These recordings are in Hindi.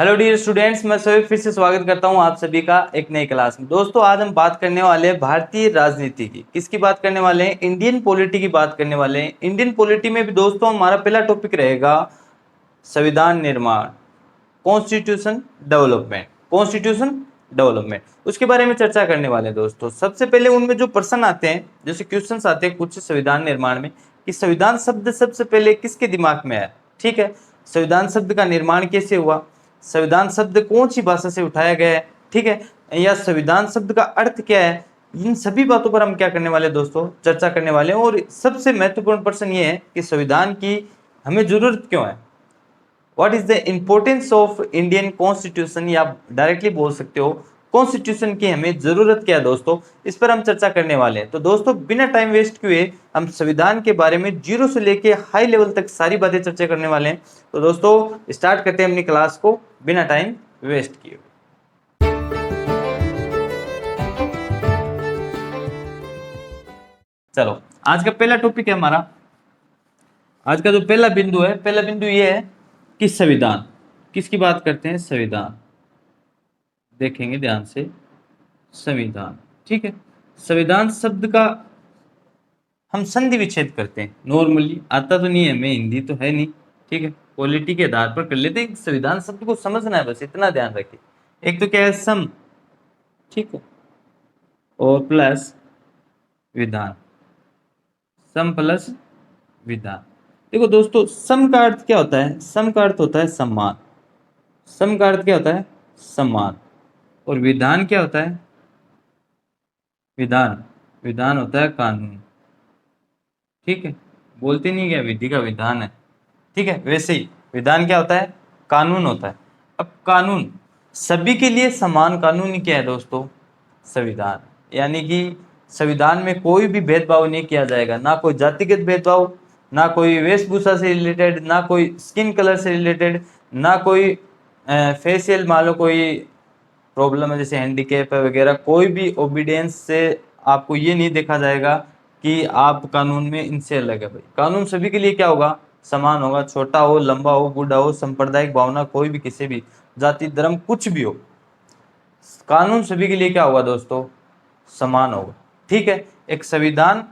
हेलो डियर स्टूडेंट्स, मैं सभी फिर से स्वागत करता हूं आप सभी का एक नई क्लास में। दोस्तों आज हम बात करने वाले हैं भारतीय राजनीति की। किसकी बात करने वाले हैं? इंडियन पॉलिटी की बात करने वाले हैं। इंडियन पॉलिटी में भी दोस्तों हमारा पहला टॉपिक रहेगा संविधान निर्माण, कॉन्स्टिट्यूशन डेवलपमेंट। कॉन्स्टिट्यूशन डेवलपमेंट उसके बारे में चर्चा करने वाले हैं दोस्तों। सबसे पहले उनमें जो प्रश्न आते हैं, जैसे क्वेश्चंस आते हैं कुछ संविधान निर्माण में, कि संविधान शब्द सबसे पहले किसके दिमाग में आया। ठीक है, संविधान शब्द का निर्माण कैसे हुआ, संविधान शब्द कौन सी भाषा से उठाया गया है, ठीक है, या संविधान शब्द का अर्थ क्या है। इन सभी बातों पर हम क्या करने वाले हैं दोस्तों, चर्चा करने वाले हैं। और सबसे महत्वपूर्ण प्रश्न ये है कि संविधान की हमें जरूरत क्यों है। What is the importance of Indian constitution, या डायरेक्टली बोल सकते हो कॉन्स्टिट्यूशन की हमें जरूरत क्या है दोस्तों, इस पर हम चर्चा करने वाले हैं। तो दोस्तों बिना टाइम वेस्ट किए हम संविधान के बारे में जीरो से लेके हाई लेवल तक सारी बातें चर्चा करने वाले हैं। तो दोस्तों स्टार्ट करते हैं अपनी क्लास को बिना टाइम वेस्ट किए। चलो आज का पहला टॉपिक है हमारा, आज का जो पहला बिंदु है, पहला बिंदु ये है कि संविधान किसकी बात करते हैं। संविधान देखेंगे ध्यान से, संविधान, ठीक है। संविधान शब्द का हम संधि विच्छेद करते हैं। नॉर्मली आता तो नहीं है, हमें हिंदी तो है नहीं, ठीक है, पॉलिटी के आधार पर कर लेते हैं। संविधान शब्द को समझना है, बस इतना ध्यान रखिए। एक तो क्या है सम, ठीक है, और प्लस विधान, सम प्लस विधान। देखो दोस्तों सम का अर्थ क्या होता है, सम का अर्थ होता है सम्मान, सम का अर्थ क्या होता है सम्मान। और विधान क्या होता है, विधान, विधान होता है कानून, ठीक है, बोलते नहीं क्या विधि का विधान है, ठीक है, वैसे ही विधान क्या होता है, कानून होता है। अब कानून सभी के लिए समान कानून ही क्या है दोस्तों, संविधान। यानी कि संविधान में कोई भी भेदभाव नहीं किया जाएगा, ना कोई जातिगत भेदभाव, ना कोई वेशभूषा से रिलेटेड, ना कोई स्किन कलर से रिलेटेड, ना कोई फेशियल मान लो कोई प्रॉब्लम है जैसे हैंडीकैप है वगैरह, कोई भी ओबीडियंस से आपको ये नहीं देखा जाएगा कि आप कानून में इनसे अलग है। भाई कानून सभी के लिए क्या होगा, समान होगा, छोटा हो, लंबा हो, बूढ़ा हो, सांप्रदायिक भावना कोई भी, किसी भी जाति धर्म कुछ भी हो, कानून सभी के लिए क्या होगा दोस्तों, समान होगा। ठीक है, एक संविधान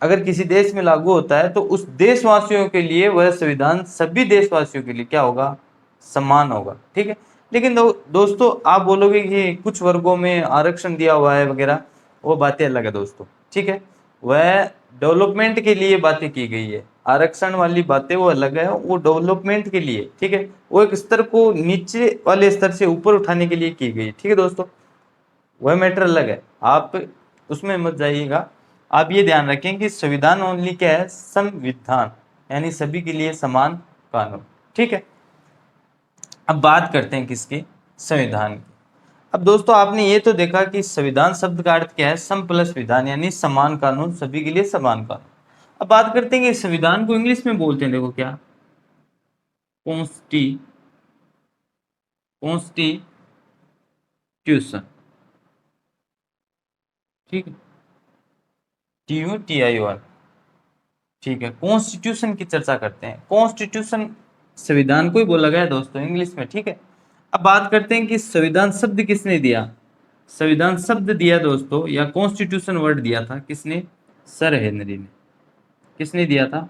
अगर किसी देश में लागू होता है तो उस देशवासियों के लिए वह संविधान सभी देशवासियों के लिए क्या होगा, समान होगा। ठीक है, लेकिन दोस्तों आप बोलोगे कि कुछ वर्गों में आरक्षण दिया हुआ है वगैरह, वो बातें अलग है दोस्तों, ठीक है, वह डेवलपमेंट के लिए बातें की गई है। आरक्षण वाली बातें वो अलग है, वो डेवलपमेंट के लिए, ठीक है, वो एक स्तर को नीचे वाले स्तर से ऊपर उठाने के लिए की गई, ठीक है दोस्तों, वह मैटर अलग है, आप उसमें मत जाइएगा। आप ये ध्यान रखें कि संविधान ओनली क्या है, संविधान, यानी सभी के लिए समान कानून। ठीक है, अब बात करते हैं किसकी, संविधान की। अब दोस्तों आपने ये तो देखा कि संविधान शब्द का अर्थ क्या है, सम प्लस विधान, यानी समान कानून, सभी के लिए समान कानून। अब बात करते हैं कि संविधान को इंग्लिश में बोलते हैं, देखो क्या, कॉन्स्टिट्यूशन, ठीक है, TUTION, ठीक है, कॉन्स्टिट्यूशन की चर्चा करते हैं। कॉन्स्टिट्यूशन संविधान को ही बोला गया है दोस्तों इंग्लिश में, ठीक है। अब बात करते हैं कि संविधान शब्द किसने दिया। संविधान शब्द दिया दोस्तों, या कॉन्स्टिट्यूशन वर्ड दिया था किसने, सर हेनरी ने। किसने दिया था,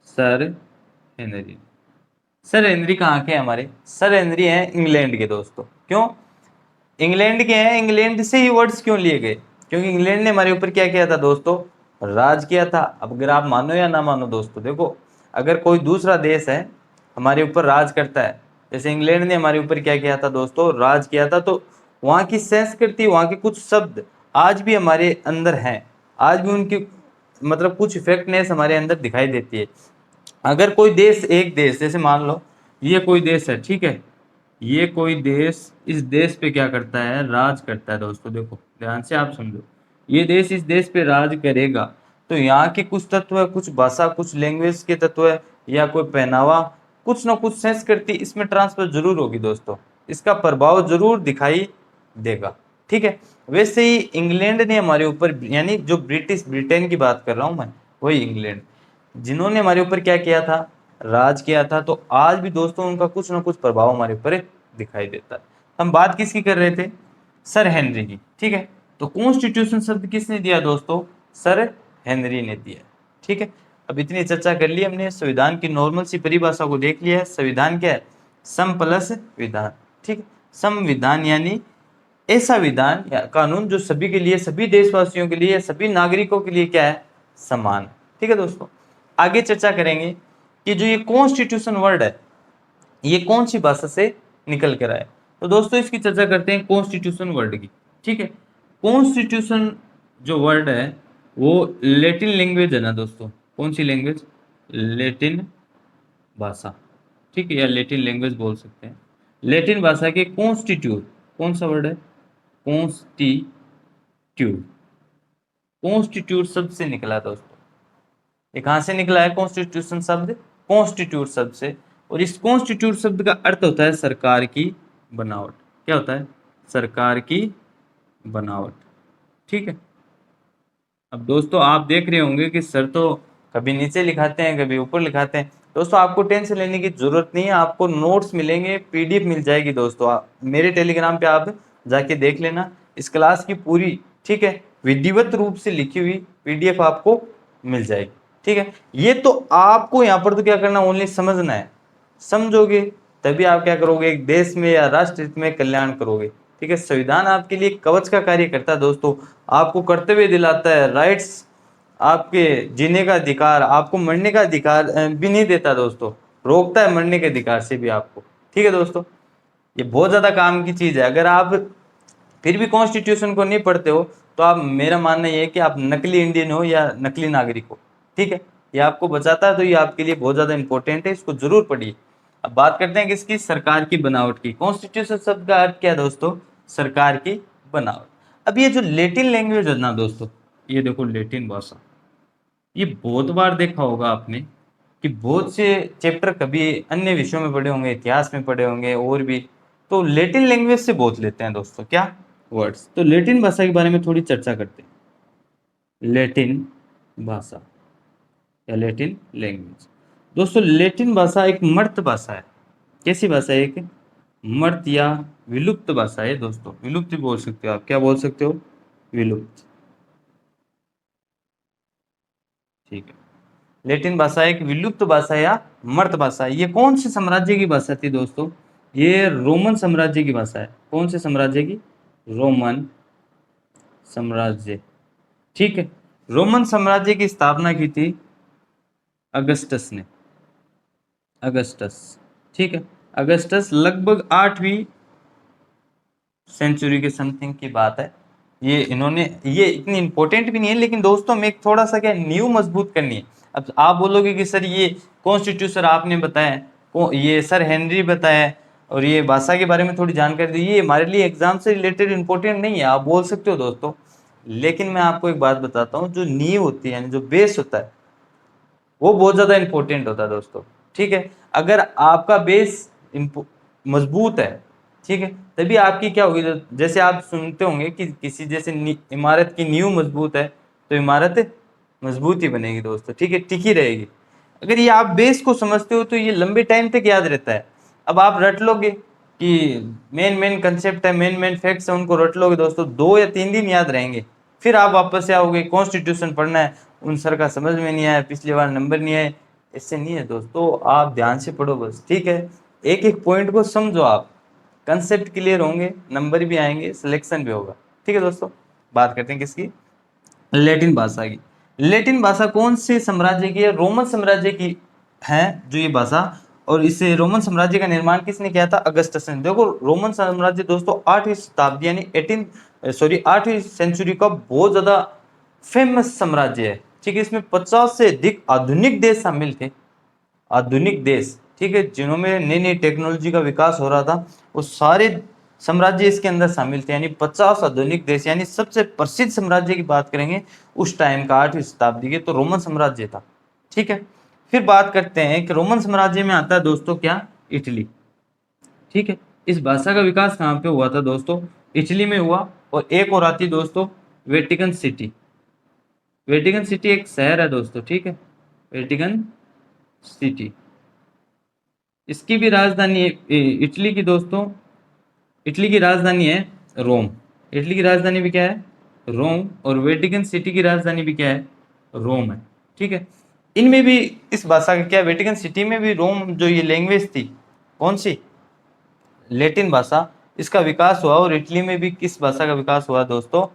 सर हेनरी। सर हेनरी कहाँ के हैं हमारे, सर हेनरी हैं इंग्लैंड के दोस्तों। क्यों इंग्लैंड के हैं, इंग्लैंड से ही वर्ड्स क्यों लिए गए, क्योंकि इंग्लैंड ने हमारे ऊपर क्या किया था दोस्तों, राज किया था। अब अगर आप मानो या ना मानो दोस्तों, देखो अगर कोई दूसरा देश है हमारे ऊपर राज करता है, जैसे इंग्लैंड ने हमारे ऊपर क्या किया था दोस्तों, राज किया था, तो वहाँ की संस्कृति, वहाँ के कुछ शब्द आज भी हमारे अंदर हैं, आज भी उनकी मतलब कुछ इफेक्टनेस हमारे अंदर दिखाई देती है। अगर कोई देश, एक देश जैसे मान लो ये कोई देश है, ठीक है, ये कोई देश इस देश पे क्या करता है, राज करता है दोस्तों। देखो ध्यान से आप समझो, ये देश इस देश पे राज करेगा तो यहाँ के कुछ तत्व है, कुछ भाषा, कुछ लैंग्वेज के तत्व है, या कोई पहनावा, कुछ ना कुछ संस्कृति इसमें ट्रांसफर जरूर होगी दोस्तों, इसका प्रभाव जरूर दिखाई देगा। ठीक है, वैसे ही इंग्लैंड ने हमारे ऊपर, यानी जो ब्रिटेन की बात कर रहा हूँ मैं, वही इंग्लैंड, जिन्होंने हमारे ऊपर क्या किया था, राज किया था, तो आज भी दोस्तों उनका कुछ ना कुछ प्रभाव हमारे ऊपर दिखाई देता है। हम बात किसकी कर रहे थे? सर हेनरी की। ठीक है, तो कॉन्स्टिट्यूशन शब्द किसने दिया दोस्तों? सर हेनरी ने दिया। ठीक है, अब इतनी चर्चा कर ली हमने, संविधान की नॉर्मल सी परिभाषा को देख लिया है। संविधान क्या है? सम प्लस विधान। ठीक है, संविधान यानी ऐसा विधान या कानून जो सभी के लिए, सभी देशवासियों के लिए, सभी नागरिकों के लिए क्या है? समान। ठीक है दोस्तों, आगे चर्चा करेंगे कि जो ये कॉन्स्टिट्यूशन वर्ड है ये कौन सी भाषा से निकल कर आया। तो दोस्तों इसकी चर्चा करते हैं कॉन्स्टिट्यूशन वर्ड की। ठीक है, कॉन्स्टिट्यूशन जो वर्ड है वो लैटिन लैंग्वेज है ना दोस्तों। कौन सी लैंग्वेज? लैटिन भाषा। ठीक है, या लैटिन लैंग्वेज बोल सकते हैं। लैटिन भाषा के कॉन्स्टिट्यूट, कौन सा वर्ड है? कॉन्स्टिट्यूट। कॉन्स्टिट्यूट शब्द से निकला दोस्तों। ये कहाँ से निकला है कॉन्स्टिट्यूशन शब्द? कॉन्स्टिट्यूट शब्द से। और इस कॉन्स्टिट्यूट शब्द का अर्थ होता है सरकार की बनावट। क्या होता है? सरकार की बनावट। ठीक है, अब दोस्तों आप देख रहे होंगे कि सर तो कभी नीचे लिखाते हैं कभी ऊपर लिखाते हैं। दोस्तों आपको टेंशन लेने की जरूरत नहीं है, आपको नोट्स मिलेंगे, पीडीएफ मिल जाएगी दोस्तों। आप मेरे टेलीग्राम पे आप जाके देख लेना इस क्लास की पूरी, ठीक है, विधिवत रूप से लिखी हुई पीडीएफ आपको मिल जाएगी। ठीक है, ये तो आपको यहाँ पर तो क्या करना, ओनली समझना है। समझोगे तभी आप क्या करोगे, एक देश में या राष्ट्र हित में कल्याण करोगे। ठीक है, संविधान आपके लिए कवच का कार्य करता है दोस्तों। आपको कर्तव्य दिलाता है, राइट्स, आपके जीने का अधिकार, आपको मरने का अधिकार भी नहीं देता दोस्तों, रोकता है मरने के अधिकार से भी आपको। ठीक है दोस्तों, ये बहुत ज्यादा काम की चीज है। अगर आप फिर भी कॉन्स्टिट्यूशन को नहीं पढ़ते हो तो आप, मेरा मानना ये है कि आप नकली इंडियन हो या नकली नागरिक हो। ठीक है, ये आपको बचाता है तो ये आपके लिए बहुत ज्यादा इंपॉर्टेंट है, इसको जरूर पढ़िए। अब बात करते हैं किसकी? सरकार की बनावट की। कॉन्स्टिट्यूशन शब्द का अर्थ क्या है दोस्तों? सरकार की बनावट। अब ये जो लैटिन लैंग्वेज है ना दोस्तों, ये देखो लैटिन भाषा, ये बहुत बार देखा होगा आपने कि बहुत से चैप्टर कभी अन्य विषयों में पढ़े होंगे, इतिहास में पढ़े होंगे और भी, तो लैटिन लैंग्वेज से बहुत लेते हैं दोस्तों क्या वर्ड्स। तो लैटिन भाषा के बारे में थोड़ी चर्चा करते हैं। लैटिन भाषा या लैटिन लैंग्वेज। दोस्तों लैटिन भाषा एक मर्त भाषा है। कैसी भाषा है? एक मर्त या विलुप्त भाषा है दोस्तों। विलुप्त भी बोल सकते हो आप, क्या बोल सकते हो? विलुप्त। ठीक है, लैटिन भाषा एक विलुप्त भाषा या मर्त भाषा है। ये कौन से साम्राज्य की भाषा थी दोस्तों? ये रोमन साम्राज्य की भाषा है। कौन से साम्राज्य की? रोमन साम्राज्य। ठीक है, रोमन साम्राज्य की स्थापना की थी अगस्टस ने। अगस्टस। ठीक है, अगस्टस लगभग 8वीं सेंचुरी के समथिंग की बात है। ये इन्होंने, ये इतनी इंपॉर्टेंट भी नहीं है लेकिन दोस्तों में एक थोड़ा सा क्या न्यू मजबूत करनी है। अब आप बोलोगे कि सर ये कॉन्स्टिट्यूशन आपने बताया, ये सर हेनरी बताया और ये भाषा के बारे में थोड़ी जानकारी दी, ये हमारे लिए एग्जाम से रिलेटेड इंपॉर्टेंट नहीं है, आप बोल सकते हो दोस्तों। लेकिन मैं आपको एक बात बताता हूँ, जो नींव होती है यानी जो बेस होता है वो बहुत ज्यादा इंपॉर्टेंट होता है दोस्तों। ठीक है, अगर आपका बेस मजबूत है, ठीक है, तभी आपकी क्या होगी, जैसे आप सुनते होंगे कि किसी जैसे इमारत की नींव मजबूत है तो इमारत मजबूत ही बनेगी दोस्तों। ठीक है, टिकी रहेगी। अगर ये आप बेस को समझते हो तो ये लंबे टाइम तक याद रहता है। अब आप रट लोगे कि मेन मेन कंसेप्ट है, मेन मेन फैक्ट्स है, उनको रट लोगे दोस्तों, 2 या 3 दिन याद रहेंगे। फिर आप वापस से आओगे, कॉन्स्टिट्यूशन पढ़ना है, उन सर का समझ में नहीं आया, पिछली बार नंबर नहीं आए, इससे नहीं है दोस्तों। आप ध्यान से पढ़ो बस। ठीक है, एक एक पॉइंट को समझो आप, कंसेप्ट क्लियर होंगे, नंबर भी आएंगे, सिलेक्शन भी होगा। ठीक है दोस्तों, बात करते हैं किसकी? लैटिन भाषा की। लैटिन भाषा कौन से साम्राज्य की है? रोमन साम्राज्य की है जो ये भाषा। और इसे रोमन साम्राज्य का निर्माण किसने किया था? अगस्टस ने। देखो रोमन साम्राज्य दोस्तों 8वीं शताब्दी यानी 8वीं सेंचुरी का बहुत ज्यादा फेमस साम्राज्य है। ठीक है, इसमें 50 से अधिक आधुनिक देश शामिल थे। आधुनिक देश, ठीक है, जिन्होंने नई नई टेक्नोलॉजी का विकास हो रहा था, वो सारे साम्राज्य इसके अंदर शामिल थे। यानी 50 आधुनिक देश, यानी सबसे प्रसिद्ध साम्राज्य की बात करेंगे उस टाइम का 8वीं शताब्दी के, तो रोमन साम्राज्य था। ठीक है, फिर बात करते हैं कि रोमन साम्राज्य में आता है दोस्तों क्या? इटली। ठीक है, इस भाषा का विकास कहाँ पे हुआ था दोस्तों? इटली में हुआ। और एक और आती दोस्तों वेटिकन सिटी। वेटिकन सिटी एक शहर है दोस्तों। ठीक है, वेटिकन सिटी, इसकी भी राजधानी इटली की दोस्तों इटली की राजधानी है रोम। इटली की राजधानी भी क्या है? रोम। और वेटिकन सिटी की राजधानी भी क्या है? रोम है। ठीक है। इनमें भी इस भाषा का क्या, वेटिकन सिटी में भी रोम जो ये लैंग्वेज थी, कौन सी? लैटिन भाषा, इसका विकास हुआ। और इटली में भी किस भाषा का विकास हुआ दोस्तों?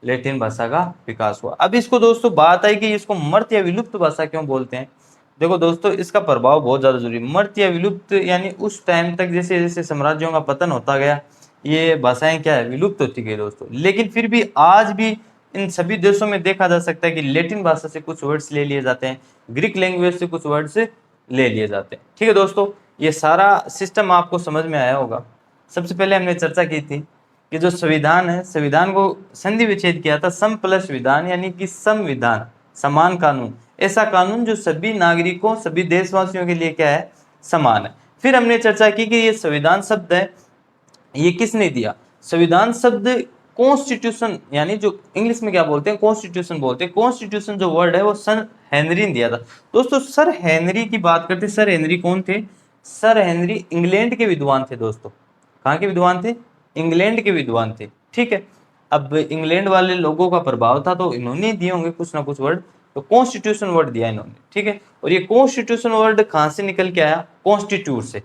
लैटिन भाषा का विकास हुआ। अब इसको दोस्तों बात आई कि इसको मर्त या विलुप्त भाषा क्यों बोलते हैं। देखो दोस्तों, इसका प्रभाव बहुत ज्यादा जरूरी। मर्त या विलुप्त यानी उस टाइम तक जैसे जैसे साम्राज्यों का पतन होता गया, ये भाषाएं क्या है, विलुप्त होती गई दोस्तों। लेकिन फिर भी आज भी इन सभी देशों में देखा जा सकता है कि लैटिन भाषा से कुछ वर्ड्स ले लिए जाते हैं, ग्रीक लैंग्वेज से कुछ वर्ड्स ले लिए जाते हैं। ठीक है दोस्तों, ये सारा सिस्टम आपको समझ में आया होगा। सबसे पहले हमने चर्चा की थी कि जो संविधान है, संविधान को संधि विच्छेद किया था सम प्लस विधान, यानी कि संविधान समान कानून, ऐसा कानून जो सभी नागरिकों, सभी देशवासियों के लिए क्या है, समान है। फिर हमने चर्चा की कि ये संविधान शब्द है, ये किसने दिया? संविधान शब्द कॉन्स्टिट्यूशन, यानी जो इंग्लिश में क्या बोलते हैं, कॉन्स्टिट्यूशन बोलते हैं। कॉन्स्टिट्यूशन जो वर्ड है वो सर हेनरी ने दिया था दोस्तों। सर हेनरी की बात करते हैं। सर हेनरी कौन थे? सर हेनरी इंग्लैंड के विद्वान थे दोस्तों। कहाँ के विद्वान थे? इंग्लैंड के विद्वान थे। ठीक है। अब इंग्लैंड वाले लोगों का प्रभाव था तो इन्होंने दिए होंगे कुछ ना कुछ वर्ड, तो कॉन्स्टिट्यूशन वर्ड दिया इन्होंने। ठीक है। और ये कॉन्स्टिट्यूशन वर्ड कहाँ से निकल के आया? कॉन्स्टिट्यूट से,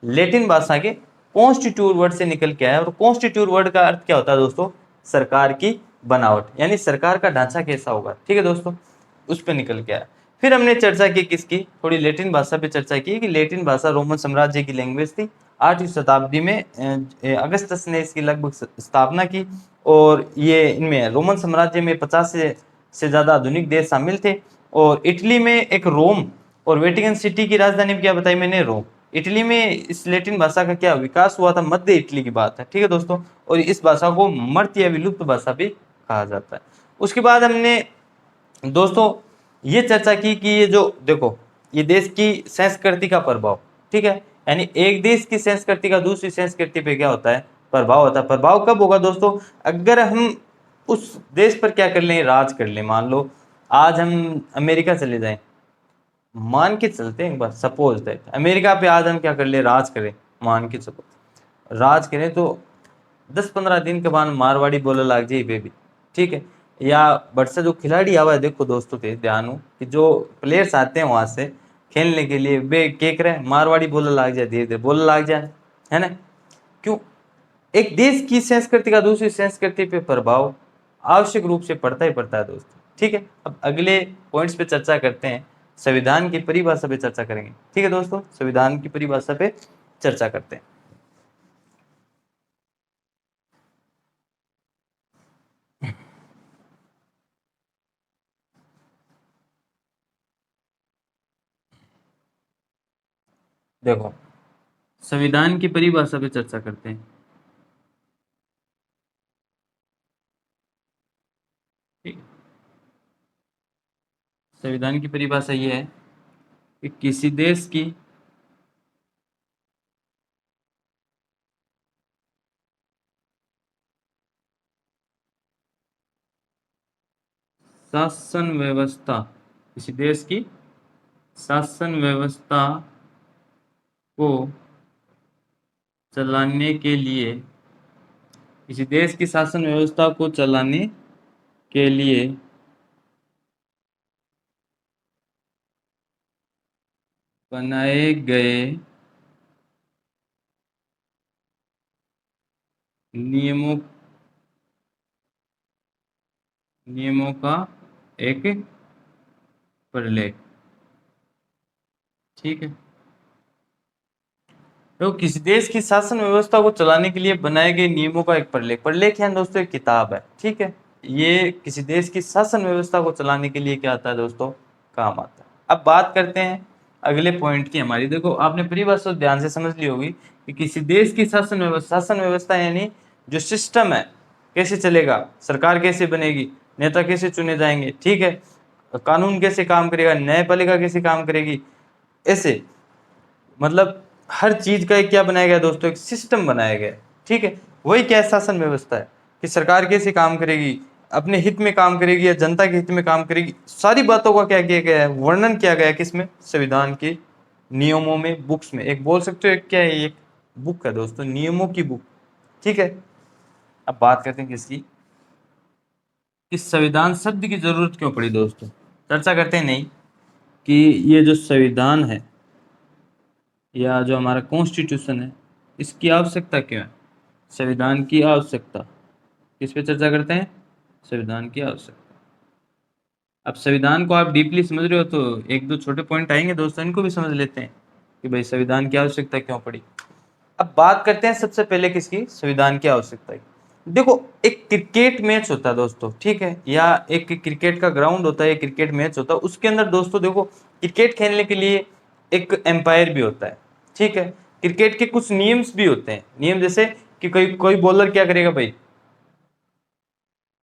लैटिन भाषा के कॉन्स्टिट्यूट वर्ड से निकल के आया। और कॉन्स्टिट्यूट वर्ड का अर्थ क्या होता है दोस्तों? सरकार की बनावट, यानी सरकार का ढांचा कैसा होगा। ठीक है दोस्तों, उस पर निकल के आया। फिर हमने चर्चा की किसकी, थोड़ी लैटिन भाषा पे चर्चा की कि लैटिन भाषा रोमन साम्राज्य की लैंग्वेज थी। 8वीं शताब्दी में अगस्टस ने इसकी लगभग स्थापना की। और ये इनमें रोमन साम्राज्य में 50 से ज्यादा आधुनिक देश शामिल थे। और इटली में एक रोम, और वेटिकन सिटी की राजधानी क्या बताई मैंने? रोम। इटली में इस लैटिन भाषा का क्या विकास हुआ था? मध्य इटली की बात है। ठीक है दोस्तों, और इस भाषा को मर्त या विलुप्त भाषा भी कहा जाता है। उसके बाद हमने दोस्तों ये चर्चा की कि ये जो देखो, ये देश की संस्कृति का प्रभाव, ठीक है, यानी एक देश की संस्कृति का दूसरी संस्कृति पे क्या होता है? प्रभाव होता है। प्रभाव कब होगा दोस्तों? अगर हम उस देश पर क्या कर लें, राज कर लें। मान लो आज हम अमेरिका चले जाएं, मान के चलते हैं एक बार, सपोज दैट अमेरिका पे आज हम क्या कर ले, राज करें, मान के चलो राज करें, तो 10-15 दिन के बाद मारवाड़ी बोलने लग जाए बेबी। ठीक है। या बट से जो खिलाड़ी आवा है, देखो दोस्तों थे ध्यान हो कि जो प्लेयर्स आते हैं वहां से खेलने के लिए, वे क्या करे, मारवाड़ी बोलने लग जाए, धीरे धीरे बोलने लग जाए, है ना? क्यों? एक देश की संस्कृति का दूसरी संस्कृति पे प्रभाव आवश्यक रूप से पड़ता ही पड़ता है दोस्तों। ठीक है। अब अगले पॉइंट्स पे चर्चा करते हैं, संविधान की परिभाषा पे चर्चा करेंगे। ठीक है दोस्तों, संविधान की परिभाषा पे चर्चा करते हैं। देखो, संविधान की परिभाषा पे चर्चा करते हैं। ठीक। संविधान की परिभाषा ये है कि किसी देश की शासन व्यवस्था, किसी देश की शासन व्यवस्था को चलाने के लिए, किसी देश की शासन व्यवस्था को चलाने के लिए बनाए गए नियमों नियमों का एक प्रलेख। ठीक है। तो किसी देश की शासन व्यवस्था को चलाने के लिए बनाए गए नियमों का एक प्रलेख, प्रलेख है दोस्तों एक किताब है। ठीक है। ये किसी देश की शासन व्यवस्था को चलाने के लिए क्या आता है दोस्तों, काम आता है। अब बात करते हैं अगले पॉइंट की हमारी। देखो, आपने परिभाषा ध्यान से समझ ली होगी कि किसी देश की शासन व्यवस्था यानी जो सिस्टम है, कैसे चलेगा, सरकार कैसे बनेगी, नेता कैसे चुने जाएंगे, ठीक है, कानून कैसे काम करेगा, न्यायपालिका कैसे काम करेगी, ऐसे मतलब हर चीज का एक क्या बनाया गया दोस्तों, एक सिस्टम बनाया गया। ठीक है। वही क्या है, शासन व्यवस्था है कि सरकार कैसे काम करेगी, अपने हित में काम करेगी या जनता के हित में काम करेगी, सारी बातों का क्या किया गया है, वर्णन किया गया है किसमें, संविधान के नियमों में, बुक्स में। एक बोल सकते हो एक क्या है, एक बुक है दोस्तों, नियमों की बुक। ठीक है। अब बात करते हैं किसकी, कि संविधान शब्द की जरूरत क्यों पड़ी दोस्तों। चर्चा करते हैं नहीं कि ये जो संविधान है या जो हमारा कॉन्स्टिट्यूशन है, इसकी आवश्यकता क्यों है। संविधान की आवश्यकता किस पे चर्चा करते हैं, संविधान की आवश्यकता। अब संविधान को आप डीपली समझ रहे हो तो एक दो छोटे पॉइंट आएंगे दोस्तों, इनको भी समझ लेते हैं कि भाई संविधान की आवश्यकता क्यों पड़ी। अब बात करते हैं सबसे पहले किसकी, संविधान की आवश्यकता की। देखो एक क्रिकेट मैच होता है दोस्तों, ठीक है, या एक क्रिकेट का ग्राउंड होता है, क्रिकेट मैच होता है, उसके अंदर दोस्तों देखो क्रिकेट खेलने के लिए एक एम्पायर भी होता है, ठीक है। क्रिकेट के कुछ नियम्स भी होते हैं, नियम जैसे कि कोई कोई बॉलर क्या करेगा भाई,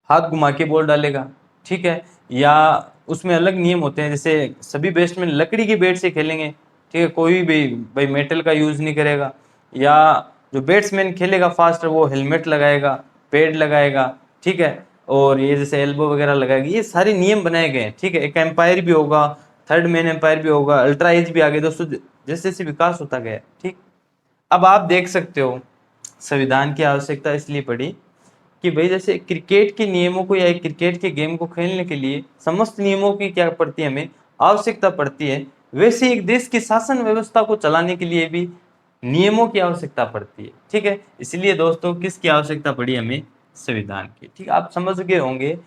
हाथ घुमा के बॉल डालेगा, ठीक है, या उसमें अलग नियम होते हैं, जैसे सभी बैट्समैन लकड़ी की बैट से खेलेंगे, ठीक है, कोई भी भाई मेटल का यूज नहीं करेगा, या जो बैट्समैन खेलेगा फास्ट वो हेलमेट लगाएगा, पैड लगाएगा, ठीक है, और ये जैसे एल्बो वगैरह लगाएगा, ये सारे नियम बनाए गए हैं, ठीक है। एक एम्पायर भी होगा, थर्ड मैन एम्पायर भी होगा, अल्ट्रा एज भी आ गए दोस्तों, जैसे जैसे विकास होता गया, ठीक। अब आप देख सकते हो संविधान की आवश्यकता इसलिए पड़ी कि भाई जैसे क्रिकेट के नियमों को या एक क्रिकेट के गेम को खेलने के लिए समस्त नियमों की क्या पड़ती है, हमें आवश्यकता पड़ती है, वैसे एक देश की शासन व्यवस्था को चलाने के लिए भी नियमों की आवश्यकता पड़ती है, ठीक है। इसलिए दोस्तों किसकी आवश्यकता पड़ी हमें, संविधान की, ठीक। आप समझ गए होंगे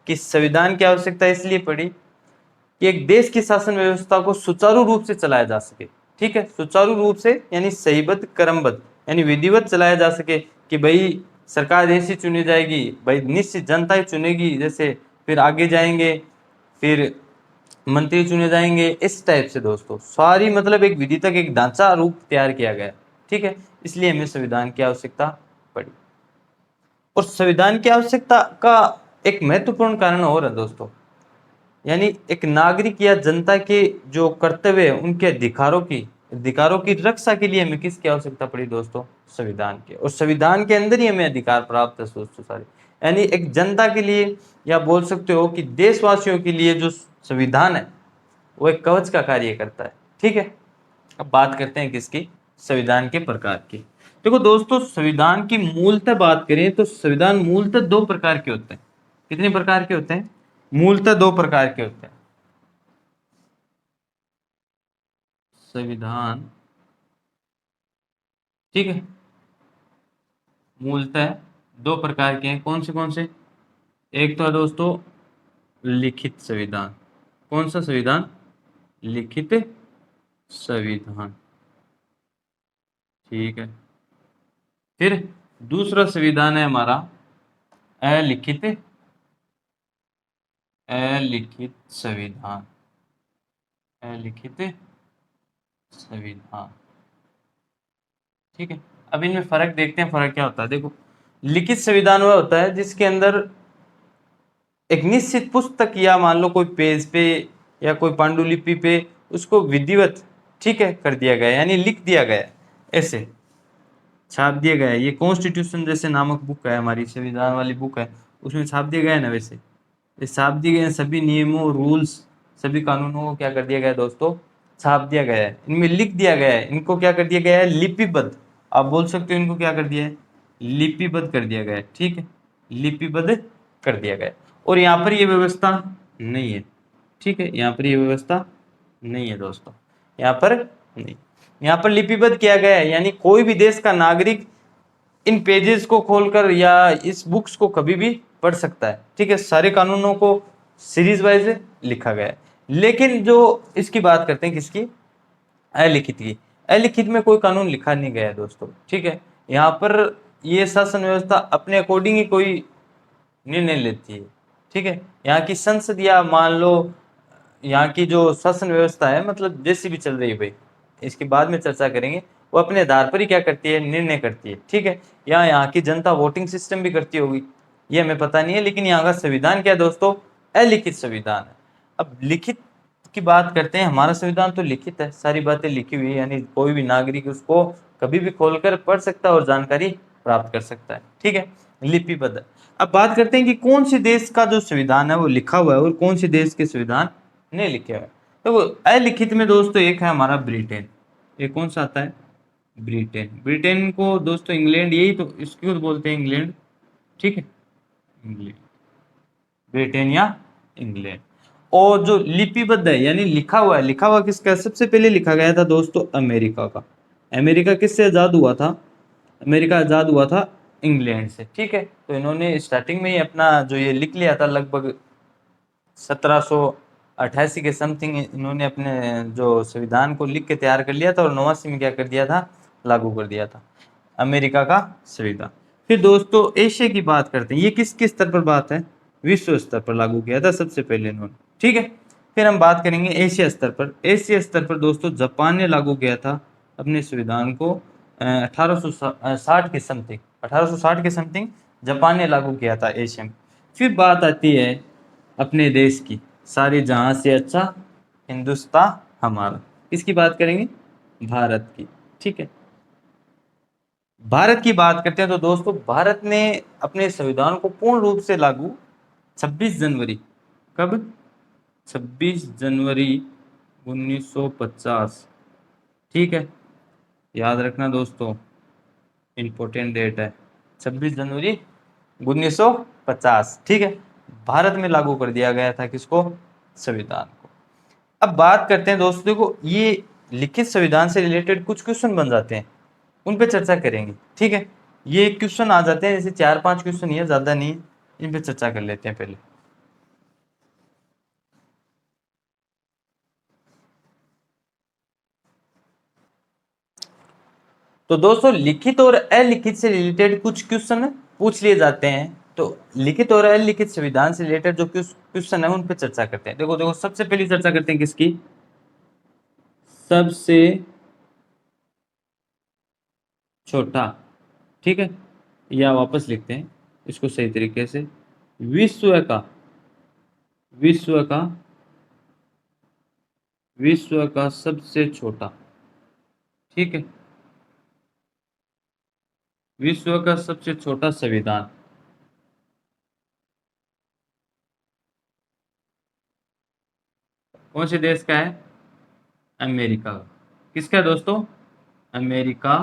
कि संविधान की आवश्यकता इसलिए पड़ी कि एक देश की शासन व्यवस्था को सुचारू रूप से चलाया जा सके, ठीक है, सुचारू रूप से यानी सहीबद्ध क्रमबद्ध यानी विधिवत चलाया जा सके, कि भाई सरकार ऐसी चुनी जाएगी, भाई निश्चित जनता ही चुनेगी, जैसे फिर आगे जाएंगे, फिर मंत्री चुने जाएंगे, इस टाइप से दोस्तों सारी मतलब एक विधि तक एक ढांचा रूप तैयार किया गया, ठीक है। इसलिए हमें संविधान की आवश्यकता पड़ी। और संविधान की आवश्यकता का एक महत्वपूर्ण कारण और है दोस्तों, यानी एक नागरिक या जनता के जो कर्तव्य है, उनके अधिकारों की रक्षा के लिए हमें किसकी आवश्यकता पड़ी दोस्तों, संविधान के। और संविधान के अंदर ही हमें अधिकार प्राप्त है दोस्तों सारे, यानी एक जनता के लिए, या बोल सकते हो कि देशवासियों के लिए जो संविधान है वो एक कवच का कार्य करता है, ठीक है। अब बात करते हैं किसकी, संविधान के प्रकार की। देखो दोस्तों संविधान की मूलतः बात करें तो संविधान मूलतः दो प्रकार के होते हैं। कितने प्रकार के होते हैं, मूलतः दो प्रकार के होते हैं। संविधान, ठीक है, मूलतः दो प्रकार के हैं। कौन से, एक तो है दोस्तों लिखित संविधान। कौन सा संविधान, लिखित संविधान, ठीक है। फिर दूसरा संविधान है हमारा अलिखित अलिखित संविधान, अलिखित संविधान, ठीक है। अब इनमें फर्क देखते हैं, फर्क क्या होता है। देखो लिखित संविधान वह होता है जिसके अंदर एक निश्चित पुस्तक या मान लो कोई पेज पे या कोई पांडुलिपि पे उसको विधिवत, ठीक है, कर दिया गया, यानी लिख दिया गया, ऐसे छाप दिया गया है। ये कॉन्स्टिट्यूशन जैसे नामक बुक है, हमारी संविधान वाली बुक है, उसमें छाप दिया गया है ना, वैसे ये छाप दिए गए सभी नियमों, रूल्स, सभी कानूनों को क्या कर दिया गया है दोस्तों, छाप दिया गया है, इनमें लिख दिया गया है, इनको क्या कर दिया गया है, लिपिबद्ध। आप बोल सकते हो इनको क्या कर दिया है, लिपिबद्ध कर दिया गया है, ठीक है, लिपिबद्ध कर दिया गया है। और यहाँ पर ये व्यवस्था नहीं है, ठीक है, यहाँ पर ये व्यवस्था नहीं है दोस्तों, यहाँ पर नहीं, यहाँ पर लिपिबद्ध किया गया है, यानी कोई भी देश का नागरिक इन पेजेस को खोलकर या इस बुक्स को कभी भी पढ़ सकता है, ठीक है। सारे कानूनों को सीरीज वाइज लिखा गया है। लेकिन जो इसकी बात करते हैं किसकी, अलिखित की, अलिखित में कोई कानून लिखा नहीं गया है दोस्तों, ठीक है। यहाँ पर ये शासन व्यवस्था अपने अकॉर्डिंग ही कोई निर्णय लेती है, ठीक है। यहाँ की संसद या मान लो यहाँ की जो शासन व्यवस्था है, मतलब जैसी भी चल रही है भाई, इसके बाद में चर्चा करेंगे, वो अपने आधार पर ही क्या करती है, निर्णय करती है, ठीक है। यहाँ की जनता वोटिंग सिस्टम भी करती होगी, ये हमें पता नहीं है, लेकिन यहाँ का संविधान क्या है दोस्तों, अलिखित संविधान है। अब लिखित की बात करते हैं, हमारा संविधान तो लिखित है, सारी बातें लिखी हुई है, यानी कोई भी नागरिक उसको कभी भी खोलकर पढ़ सकता है और जानकारी प्राप्त कर सकता है, ठीक है, लिपिबद्ध। अब बात करते हैं कि कौन से देश का जो संविधान है वो लिखा हुआ है और कौन से देश के संविधान नहीं लिखे हुए। तो वो अलिखित में दोस्तों एक है हमारा ब्रिटेन, ये कौन सा आता है, ब्रिटेन, ब्रिटेन को दोस्तों इंग्लैंड, यही तो इसको तो बोलते हैं इंग्लैंड, ठीक है, इंग्लैंड, ब्रिटेन या इंग्लैंड। और जो लिपिबद्ध है यानी लिखा हुआ है, लिखा हुआ किसका सबसे पहले लिखा गया था दोस्तों, अमेरिका का। अमेरिका किससे आज़ाद हुआ था, अमेरिका आज़ाद हुआ था इंग्लैंड से, ठीक है। तो इन्होंने स्टार्टिंग में ही अपना जो ये लिख लिया था, लगभग 1788 के समथिंग इन्होंने अपने जो संविधान को लिख के तैयार कर लिया था, और 89 में क्या कर दिया था, लागू कर दिया था अमेरिका का संविधान। फिर दोस्तों एशिया की बात करते हैं, ये किस किस स्तर पर बात है, विश्व स्तर पर लागू किया था सबसे पहले इन्होंने, ठीक है। फिर हम बात करेंगे एशिया स्तर पर, एशिया स्तर पर दोस्तों जापान ने लागू किया था अपने संविधान को 1860 के समथिंग, 1860 के समथिंग जापान ने लागू किया था एशिया में। फिर बात आती है अपने देश की, सारे जहां से अच्छा हिंदुस्तान हमारा, किसकी बात करेंगे, भारत की, ठीक है। भारत की बात करते हैं तो दोस्तों भारत ने अपने संविधान को पूर्ण रूप से लागू 26 जनवरी, कब, 26 जनवरी 1950, ठीक है, याद रखना दोस्तों, इंपॉर्टेंट डेट है 26 जनवरी 1950, ठीक है। भारत में लागू कर दिया गया था किसको, संविधान को। अब बात करते हैं दोस्तों, देखो ये लिखित संविधान से रिलेटेड कुछ क्वेश्चन बन जाते हैं, उन पे चर्चा करेंगे, ठीक है। ये क्वेश्चन आ जाते हैं, जैसे 4-5 क्वेश्चन, ये ज्यादा नहीं, इन पे चर्चा कर लेते हैं पहले। तो दोस्तों लिखित और अलिखित से रिलेटेड कुछ क्वेश्चन पूछ लिए जाते हैं, तो लिखित और अलिखित संविधान से रिलेटेड जो क्वेश्चन है उन पे चर्चा करते हैं। देखो देखो सबसे पहली चर्चा करते हैं किसकी, सबसे छोटा, ठीक है, या वापस लिखते हैं इसको सही तरीके से, विश्व का, विश्व का, विश्व का सबसे छोटा, ठीक है, विश्व का सबसे छोटा संविधान कौन से देश का है, अमेरिका का। किसका है दोस्तों, अमेरिका।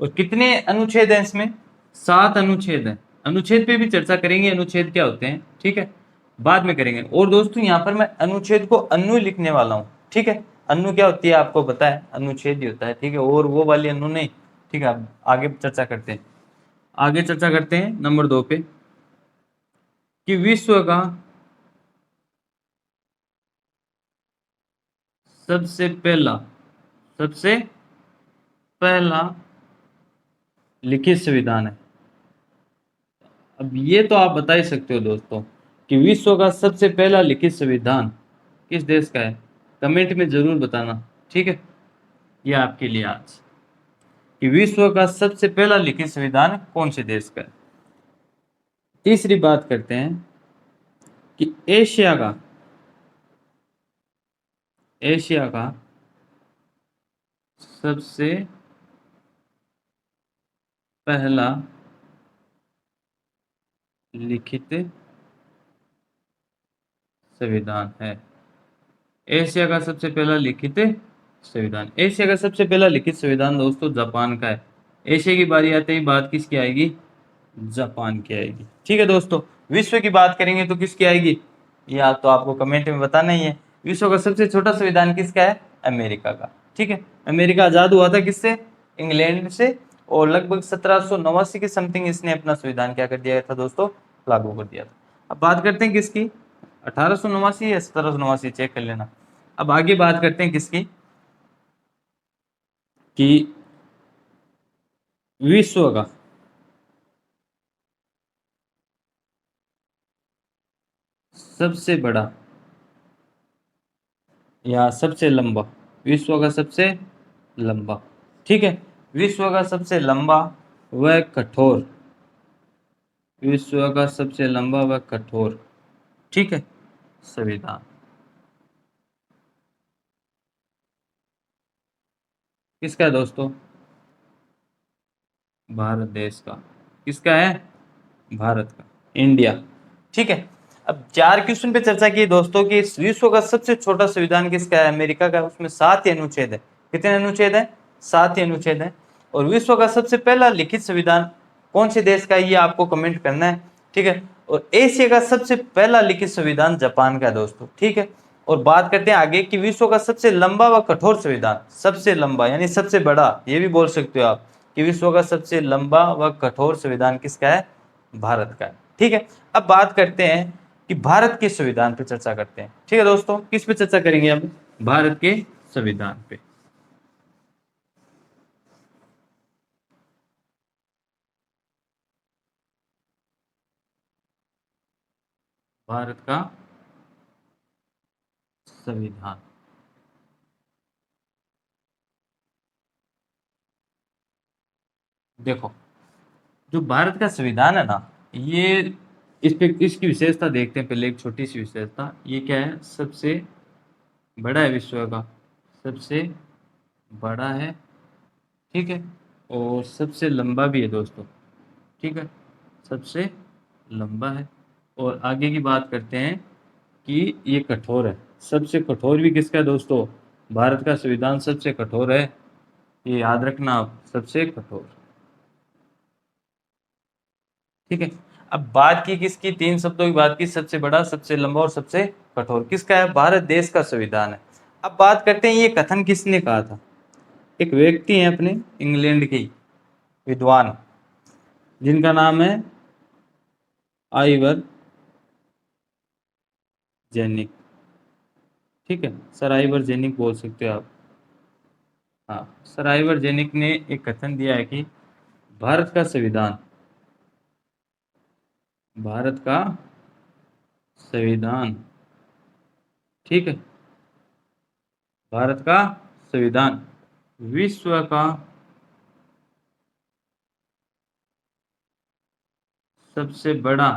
और कितने अनुच्छेद हैं इसमें, 7 अनुच्छेद हैं। अनुच्छेद पे भी चर्चा करेंगे, अनुच्छेद क्या होते हैं, ठीक है, बाद में करेंगे। और दोस्तों यहाँ पर मैं अनुच्छेद को अनु लिखने वाला हूँ, ठीक है। अनु क्या होती है आपको पता है, अनुच्छेद ही होता है, ठीक है, और वो वाली अनु नहीं, ठीक है। अब आगे चर्चा करते हैं, आगे चर्चा करते हैं नंबर 2 पे, कि विश्व का सबसे पहला, सबसे पहला लिखित संविधान है। अब ये तो आप बता ही सकते हो दोस्तों कि विश्व का सबसे पहला लिखित संविधान किस देश का है, कमेंट में जरूर बताना, ठीक है। ये आपके लिए आज, कि विश्व का सबसे पहला लिखित संविधान कौन से देश का है। तीसरी बात करते हैं कि एशिया का, एशिया का सबसे पहला लिखित संविधान है, एशिया का सबसे पहला लिखित संविधान, एशिया का सबसे पहला लिखित संविधान दोस्तों जापान का है। एशिया की बारी आते ही बात किसकी आएगी, जापान की आएगी, ठीक है दोस्तों। विश्व की बात करेंगे तो किसकी आएगी, या तो आपको कमेंट में बताना ही है। विश्व का सबसे छोटा संविधान किसका है, अमेरिका का, ठीक है। अमेरिका आजाद हुआ था किससे, इंग्लैंड से, और लगभग 1789 के समथिंग इसने अपना संविधान क्या कर दिया था दोस्तों, लागू कर दिया था। अब बात करते हैं किसकी, 1889 या 1789, चेक कर लेना। अब आगे बात करते हैं किसकी, कि विश्व का सबसे बड़ा या सबसे लंबा, विश्व का सबसे लंबा, ठीक है, विश्व का सबसे लंबा व कठोर, विश्व का सबसे लंबा व कठोर, ठीक है, संविधान किसका है दोस्तों, भारत देश का। किसका है, भारत का, इंडिया, ठीक है। अब 4 क्वेश्चन पे चर्चा की दोस्तों कि विश्व का सबसे छोटा संविधान किसका है, अमेरिका का, उसमें 7 ही अनुच्छेद है। कितने अनुच्छेद है, 7 ही अनुच्छेद हैं। और विश्व का सबसे पहला लिखित संविधान कौन से देश का है, ये आपको कमेंट करना है, ठीक है। और एशिया का सबसे पहला लिखित संविधान जापान का है दोस्तों, ठीक है। और बात करते हैं आगे कि विश्व का सबसे लंबा व कठोर संविधान, सबसे लंबा यानी सबसे बड़ा, ये भी बोल सकते हो आप कि विश्व का सबसे लंबा व कठोर संविधान किसका है, भारत का है, ठीक है। अब बात करते हैं कि भारत के संविधान पे चर्चा करते हैं, ठीक है दोस्तों। किस पे चर्चा करेंगे अब, भारत के संविधान पे। भारत का संविधान, देखो जो भारत का संविधान है ना, ये इस पे इसकी विशेषता देखते हैं पहले, एक छोटी सी विशेषता, ये क्या है, सबसे बड़ा है विश्व का, सबसे बड़ा है, ठीक है। और सबसे लंबा भी है दोस्तों, ठीक है, सबसे लंबा है। और आगे की बात करते हैं कि ये कठोर है, सबसे कठोर भी किसका है दोस्तों, भारत का संविधान सबसे कठोर है, ये याद रखना आप, सबसे कठोर, ठीक है। अब बात की किसकी, 3 शब्दों की बात की, सबसे बड़ा, सबसे लंबा और सबसे कठोर, किसका है, भारत देश का संविधान है। अब बात करते हैं ये कथन किसने कहा था, एक व्यक्ति है अपने इंग्लैंड के विद्वान, जिनका नाम है आइवर जेनिक, ठीक है, सर आइवर जेनिक बोल सकते हो आप। हाँ, सर आइवर जेनिक ने एक कथन दिया है कि भारत का संविधान, भारत का संविधान, ठीक है, भारत का संविधान विश्व का सबसे बड़ा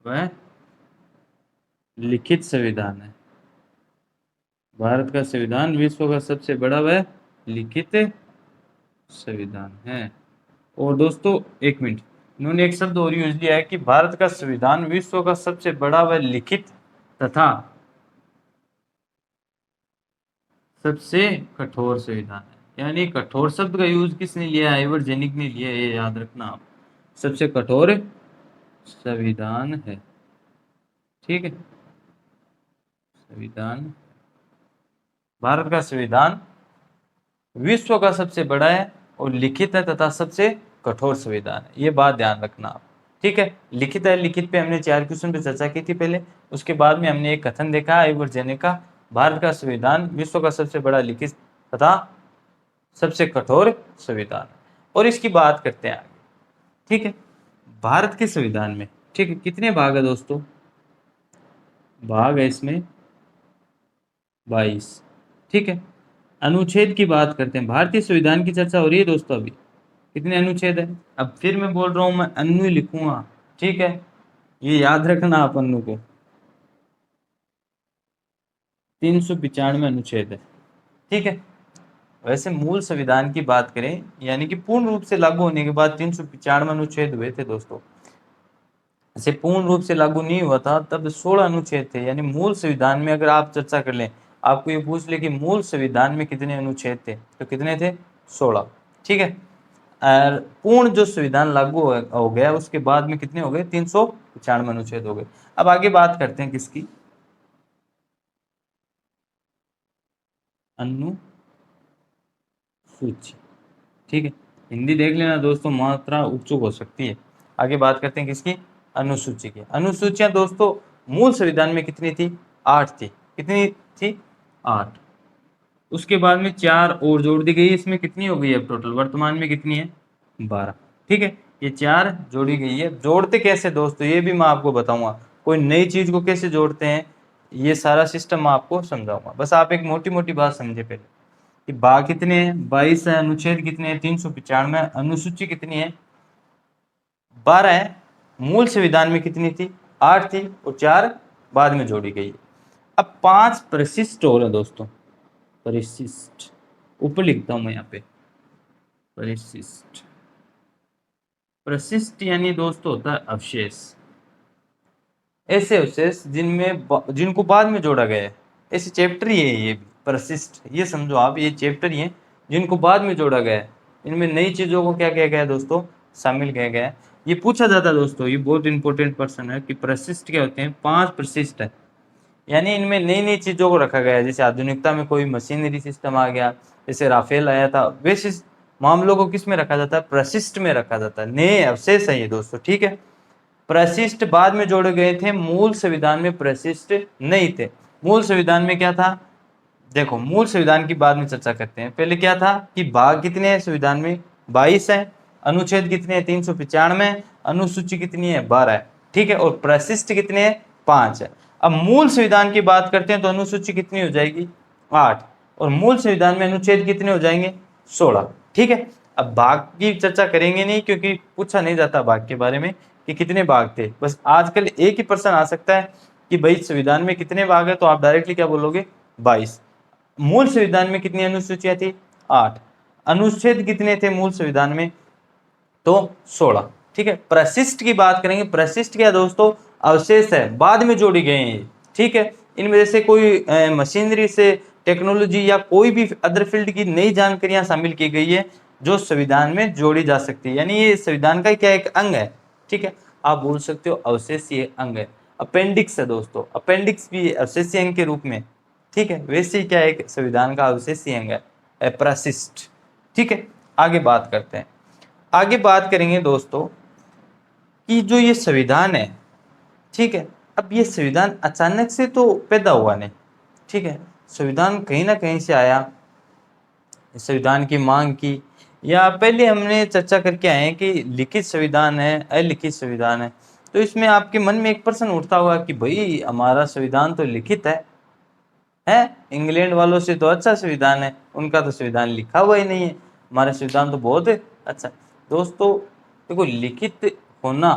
वह लिखित संविधान है, भारत का संविधान विश्व का सबसे बड़ा वह लिखित संविधान है। और दोस्तों एक मिनट, इन्होंने एक शब्द और यूज किया है कि भारत का संविधान विश्व का सबसे बड़ा व लिखित तथा सबसे कठोर संविधान है। यानी कठोर शब्द का यूज किसने लिया है, आइवर जेनिक ने लिया है, ये याद रखना आप, सबसे कठोर संविधान है, ठीक है, संविधान, भारत का संविधान विश्व का सबसे बड़ा है और लिखित है तथा सबसे कठोर संविधान है, ये बात ध्यान रखना आप, ठीक है। लिखित है, लिखित पे हमने 4 क्वेश्चन पे चर्चा की थी पहले, उसके बाद में हमने एक कथन देखा आइवर जेनिक का, भारत का संविधान विश्व का सबसे बड़ा लिखित तथा सबसे कठोर संविधान। और इसकी बात करते हैं आगे, ठीक है। भारत के संविधान में, ठीक है, कितने भाग है दोस्तों, भाग है इसमें 22, ठीक है। अनुच्छेद की बात करते हैं, भारतीय संविधान की चर्चा हो रही है दोस्तों अभी, कितने अनुच्छेद है, अब फिर मैं बोल रहा हूं, मैं अनु लिखूंगा, ठीक है, ये याद रखना आप अनु को, 395 अनुच्छेद है, ठीक है। वैसे मूल संविधान की बात करें, यानी कि पूर्ण रूप से लागू होने के बाद 395 अनुच्छेद हुए थे दोस्तों, ऐसे पूर्ण रूप से लागू नहीं हुआ था तब 16 अनुच्छेद थे। यानी मूल संविधान में अगर आप चर्चा कर लें, आपको ये पूछ ले कि मूल संविधान में कितने अनुच्छेद थे, तो कितने थे, 16, ठीक है। और पूर्ण जो संविधान लागू हो गया उसके बाद में कितने हो गए, 395 अनुच्छेद हो गए। अब आगे बात करते हैं किसकी, अनुसूची, ठीक है, हिंदी देख लेना दोस्तों, मात्रा उपचुक हो सकती है। आगे बात करते हैं किसकी, अनुसूची की। अनुसूचियां दोस्तों मूल संविधान में कितनी थी, 8 थी, कितनी थी, 8। उसके बाद में 4 और जोड़ दी गई, इसमें कितनी हो गई है टोटल, वर्तमान में कितनी है, 12, ठीक है। ये 4 जोड़ी गई है, जोड़ते कैसे दोस्तों ये भी मैं आपको बताऊंगा, कोई नई चीज को कैसे जोड़ते हैं ये सारा सिस्टम मैं आपको समझाऊंगा, बस आप एक मोटी मोटी बात समझे पहले कि भाग कितने हैं, 22 है, अनुच्छेद कितने हैं, 395, अनुसूची कितनी है, 12 है, मूल संविधान में कितनी थी, 8 थी, और 4 बाद में जोड़ी गई। अब 5 परिशिष्ट और है दोस्तों, परिशिष्ट, ऊपर लिखता हूं मैं यहाँ पे, परिशिष्ट, परिशिष्ट यानी दोस्तों होता है अवशेष, ऐसे अवशेष जिनको बाद में जोड़ा गया है, ऐसे चैप्टर ही है ये भी, परसिस्ट, ये समझो आप, ये चैप्टर ही है जिनको बाद में जोड़ा गया है। इनमें नई चीजों को क्या किया गया है दोस्तों, शामिल किया गया है। ये पूछा जाता है दोस्तों, ये बहुत इंपॉर्टेंट पर्सन है कि परसिस्ट क्या होते हैं। 5 परसिस्ट है, यानी इनमें नई नई चीजों को रखा गया है। जैसे आधुनिकता में कोई मशीनरी सिस्टम आ गया, जैसे राफेल आया था, वैसे मामलों को किस में रखा जाता है, प्रशिष्ट में रखा जाता है। नए अवशेष है ये दोस्तों, ठीक है। प्रशिष्ट बाद में जोड़े गए थे, मूल संविधान में प्रशिष्ट नहीं थे। मूल संविधान में क्या था, देखो मूल संविधान की बाद में चर्चा करते हैं। पहले क्या था कि भाग कितने हैं संविधान में, 22 है। अनुच्छेद कितने हैं, 395। अनुसूची कितनी है, 12 है, ठीक है। और प्रशिष्ट कितने हैं, 5 है। अब मूल संविधान की बात करते हैं तो अनुसूची कितनी हो जाएगी, 8। और मूल संविधान में अनुच्छेद कितने हो जाएंगे, 16, ठीक है। अब भाग की चर्चा करेंगे नहीं, क्योंकि पूछा नहीं जाता भाग के बारे में कि कितने भाग थे। बस आजकल एक ही प्रश्न आ सकता है कि भाई संविधान में कितने भाग है, तो आप डायरेक्टली क्या बोलोगे, 22। मूल संविधान में कितनी अनुसूचियां थी, 8। अनुच्छेद कितने थे मूल संविधान में, तो 16, ठीक है। प्रशिष्ट की बात करेंगे, प्रशिष्ट क्या दोस्तों, अवशेष है, बाद में जोड़ी गए हैं, ठीक है। इनमें जैसे कोई मशीनरी से टेक्नोलॉजी या कोई भी अदर फील्ड की नई जानकारियां शामिल की गई है जो संविधान में जोड़ी जा सकती है, यानी ये संविधान का क्या एक अंग है, ठीक है। आप बोल सकते हो अवशेषीय अंग है। अपेंडिक्स है दोस्तों, अपेंडिक्स भी अवशेषीय अंग के रूप में, ठीक है। वैसे ही क्या एक संविधान का अवशेषीय अंग है प्रशिष्ट, ठीक है। आगे बात करते हैं, आगे बात करेंगे दोस्तों कि जो ये संविधान है, ठीक है। अब ये संविधान अचानक से तो पैदा हुआ नहीं, ठीक है। संविधान कहीं ना कहीं से आया, संविधान की मांग की, या पहले हमने चर्चा करके आए हैं कि लिखित संविधान है, अलिखित संविधान है। तो इसमें आपके मन में एक प्रश्न उठता होगा कि भाई हमारा संविधान तो लिखित है, इंग्लैंड वालों से तो अच्छा संविधान है, उनका तो संविधान लिखा हुआ ही नहीं है, हमारा संविधान तो बहुत अच्छा। दोस्तों देखो, लिखित होना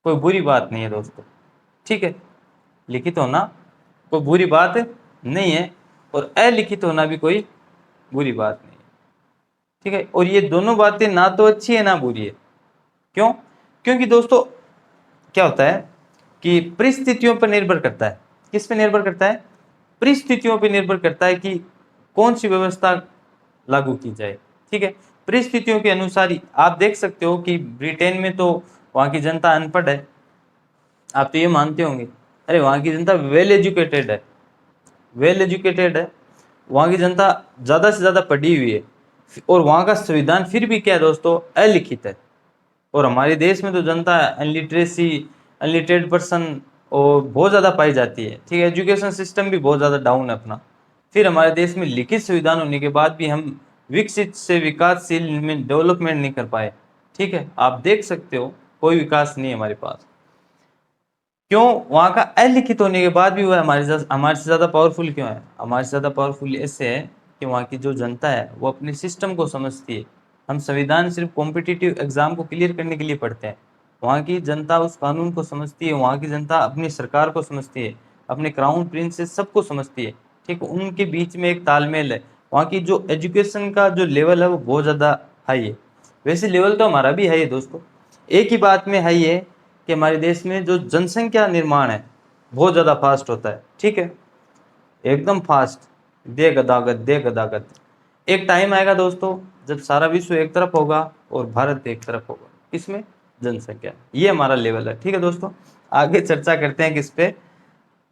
कोई बुरी बात नहीं है दोस्तों, ठीक है। लिखित होना कोई बुरी बात नहीं है, और अलिखित होना भी कोई बुरी बात नहीं है, ठीक है। और ये दोनों बातें ना तो अच्छी है ना बुरी है। क्यों, क्योंकि दोस्तों क्या होता है कि परिस्थितियों पर निर्भर करता है। किस पे निर्भर करता है, परिस्थितियों पर निर्भर करता है कि कौन सी व्यवस्था लागू की जाए, ठीक है। परिस्थितियों के अनुसार ही आप देख सकते हो कि ब्रिटेन में तो वहाँ की जनता अनपढ़ है, आप तो ये मानते होंगे। अरे वहाँ की जनता वेल एजुकेटेड है, वेल एजुकेटेड है, वहाँ की जनता ज़्यादा से ज़्यादा पढ़ी हुई है, और वहाँ का संविधान फिर भी क्या है दोस्तों, अलिखित है। और हमारे देश में तो जनता अनलिटरेसी, अनलिटरेट पर्सन और बहुत ज़्यादा पाई जाती है, ठीक है। एजुकेशन सिस्टम भी बहुत ज़्यादा डाउन है अपना। फिर हमारे देश में लिखित संविधान होने के बाद भी हम विकसित से विकासशील में डेवलपमेंट नहीं कर पाए, ठीक है। आप देख सकते हो कोई विकास नहीं है हमारे पास। क्यों, वहाँ का अलिखित होने के बाद भी वह हमारे से ज़्यादा पावरफुल क्यों है, हमारे से ज़्यादा पावरफुल ऐसे है कि वहाँ की जो जनता है वो अपने सिस्टम को समझती है। हम संविधान सिर्फ कॉम्पिटिटिव एग्जाम को क्लियर करने के लिए पढ़ते हैं, वहाँ की जनता उस कानून को समझती है, वहाँ की जनता अपनी सरकार को समझती है, अपने क्राउन प्रिंस से सबको समझती है, ठीक है। उनके बीच में एक तालमेल है। वहाँ की जो एजुकेशन का जो लेवल है वो बहुत ज़्यादा हाई है। वैसे लेवल तो हमारा भी हाई है दोस्तों, एक ही बात में हाई है कि हमारे देश में जो जनसंख्या निर्माण है बहुत ज़्यादा फास्ट होता है, ठीक है, एकदम फास्ट, दे गदागद दे गदागद। एक टाइम आएगा दोस्तों जब सारा विश्व एक तरफ होगा और भारत एक तरफ होगा, इसमें जनसंख्या, ये हमारा लेवल है, ठीक है दोस्तों। आगे चर्चा करते हैं किस पे,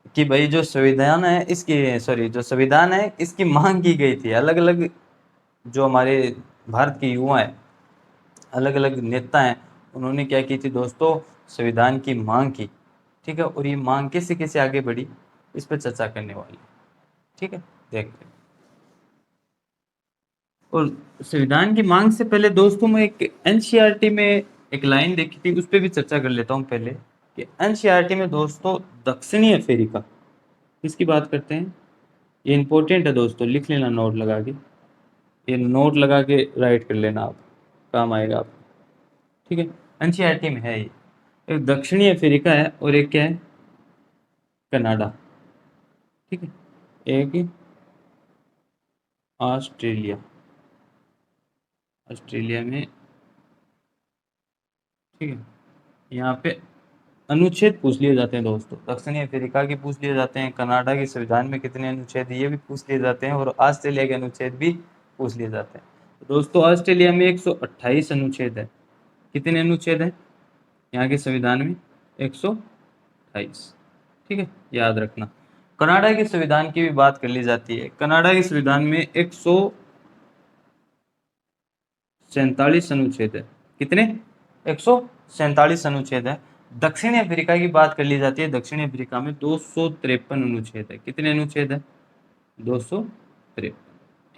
कि भाई जो संविधान है इसकी, सॉरी, जो संविधान है इसकी मांग की गई थी। अलग अलग जो हमारे भारत के युवा हैं, अलग अलग नेता हैं, उन्होंने क्या की थी दोस्तों, संविधान की मांग की, ठीक है। और ये मांग कैसे कैसे आगे बढ़ी, इस पर चर्चा करने वाली, ठीक है, देखते हैं। और संविधान की मांग से पहले दोस्तों मैं एक एनसीईआरटी में एक लाइन देखी थी, उस पर भी चर्चा कर लेता हूँ पहले, कि एनसीईआरटी में दोस्तों दक्षिणी अफ्रीका, किसकी बात करते हैं, ये इंपॉर्टेंट है दोस्तों, लिख लेना नोट लगा के, ये नोट लगा के राइट कर लेना आप, काम आएगा आप, ठीक है। एनसीईआरटी में है ये, एक दक्षिणी अफ्रीका है और एक क्या है, कनाडा, ठीक है, एक ऑस्ट्रेलिया, ऑस्ट्रेलिया में, ठीक है। यहाँ पे अनुच्छेद पूछ लिए जाते हैं दोस्तों। दक्षिणी अफ्रीका के पूछ लिए जाते हैं, कनाडा के संविधान में कितने अनुच्छेद ये भी पूछ लिए जाते हैं, और ऑस्ट्रेलिया के अनुच्छेद भी पूछ लिए जाते हैं। तो दोस्तों ऑस्ट्रेलिया में 128 अनुच्छेद है। कितने अनुच्छेद हैं यहाँ के संविधान में? 128। ठीक है, याद रखना। कनाडा के संविधान की भी बात कर ली जाती है। कनाडा के संविधान में 147 अनुच्छेद है। कितने? 147 अनुच्छेद है। दक्षिणी अफ्रीका की बात कर ली जाती है। दक्षिणी अफ्रीका में 253 अनुच्छेद है। कितने अनुच्छेद है? 253।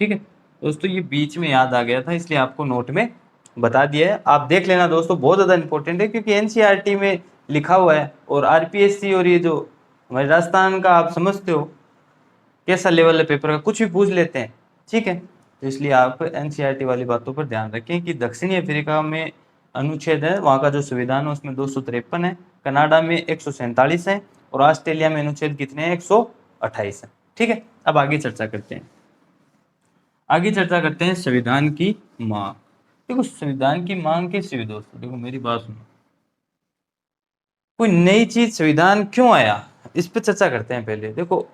ठीक है दोस्तों, ये बीच में याद आ गया था इसलिए आपको नोट में बता दिया है। आप देख लेना दोस्तों, बहुत ज़्यादा इंपॉर्टेंट है क्योंकि एनसीईआरटी में लिखा हुआ है, और आरपीएससी और ये जो हमारे राजस्थान का आप समझते हो कैसा लेवल है पेपर का, कुछ भी पूछ लेते हैं। ठीक है, तो इसलिए आप एनसीईआरटी वाली बातों पर ध्यान रखें कि दक्षिणी अफ्रीका में अनुच्छेद है, वहाँ का जो संविधान है उसमें 253 है, कनाडा में 147 है, और ऑस्ट्रेलिया में अनुच्छेद कितने हैं? 128 है। ठीक है, अब आगे चर्चा करते हैं। आगे चर्चा करते हैं संविधान की मांग। देखो संविधान की मांग कैसी हुई दोस्तों? देखो मेरी बात सुनो, कोई नई चीज संविधान क्यों आया इस पर चर्चा करते हैं। पहले देखो,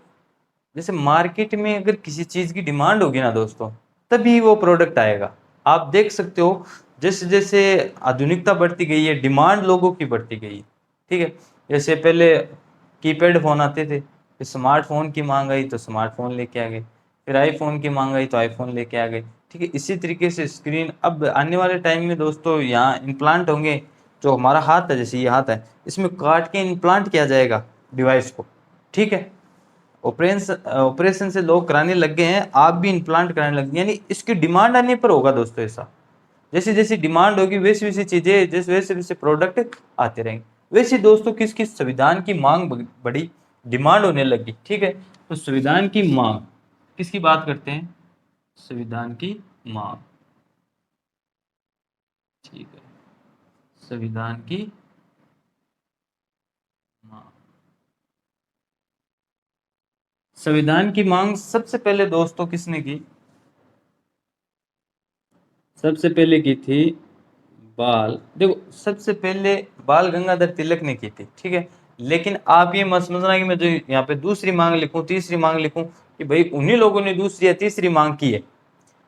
जैसे मार्केट में अगर किसी चीज की डिमांड होगी ना दोस्तों, तभी वो प्रोडक्ट आएगा। आप देख सकते हो जैसे जैसे आधुनिकता बढ़ती गई है, डिमांड लोगों की बढ़ती गई है। ठीक है, जैसे पहले कीपैड फोन आते थे, फिर स्मार्टफोन की मांग आई तो स्मार्टफोन लेके आ गए, फिर आईफोन की मांग आई तो आईफोन लेके आ गए। ठीक है, इसी तरीके से स्क्रीन अब आने वाले टाइम में दोस्तों यहाँ इम्प्लांट होंगे। जो हमारा हाथ है, जैसे ये हाथ है, इसमें काट के इम्प्लांट किया जाएगा डिवाइस को। ठीक है, ऑपरेशन से लोग कराने लग गए हैं, आप भी इम्प्लांट कराने लग गए, यानी इसकी डिमांड आने पर होगा दोस्तों ऐसा। जैसे जैसी डिमांड होगी वैसी वैसी चीजें, जैसे वैसे वैसे प्रोडक्ट आते रहेंगे। वैसे दोस्तों किस किस संविधान की मांग बड़ी, डिमांड होने लगी। ठीक है, तो संविधान की मांग किसकी बात करते हैं? संविधान की मांग। ठीक है, संविधान की मांग। संविधान की मांग सबसे पहले दोस्तों किसने की? सबसे पहले की थी बाल, देखो सबसे पहले बाल गंगाधर तिलक ने की थी। ठीक है, लेकिन आप ये मत समझना कि मैं जो यहाँ पे दूसरी मांग लिखूं, तीसरी मांग लिखूं, कि भाई उन्हीं लोगों ने दूसरी या तीसरी मांग की है।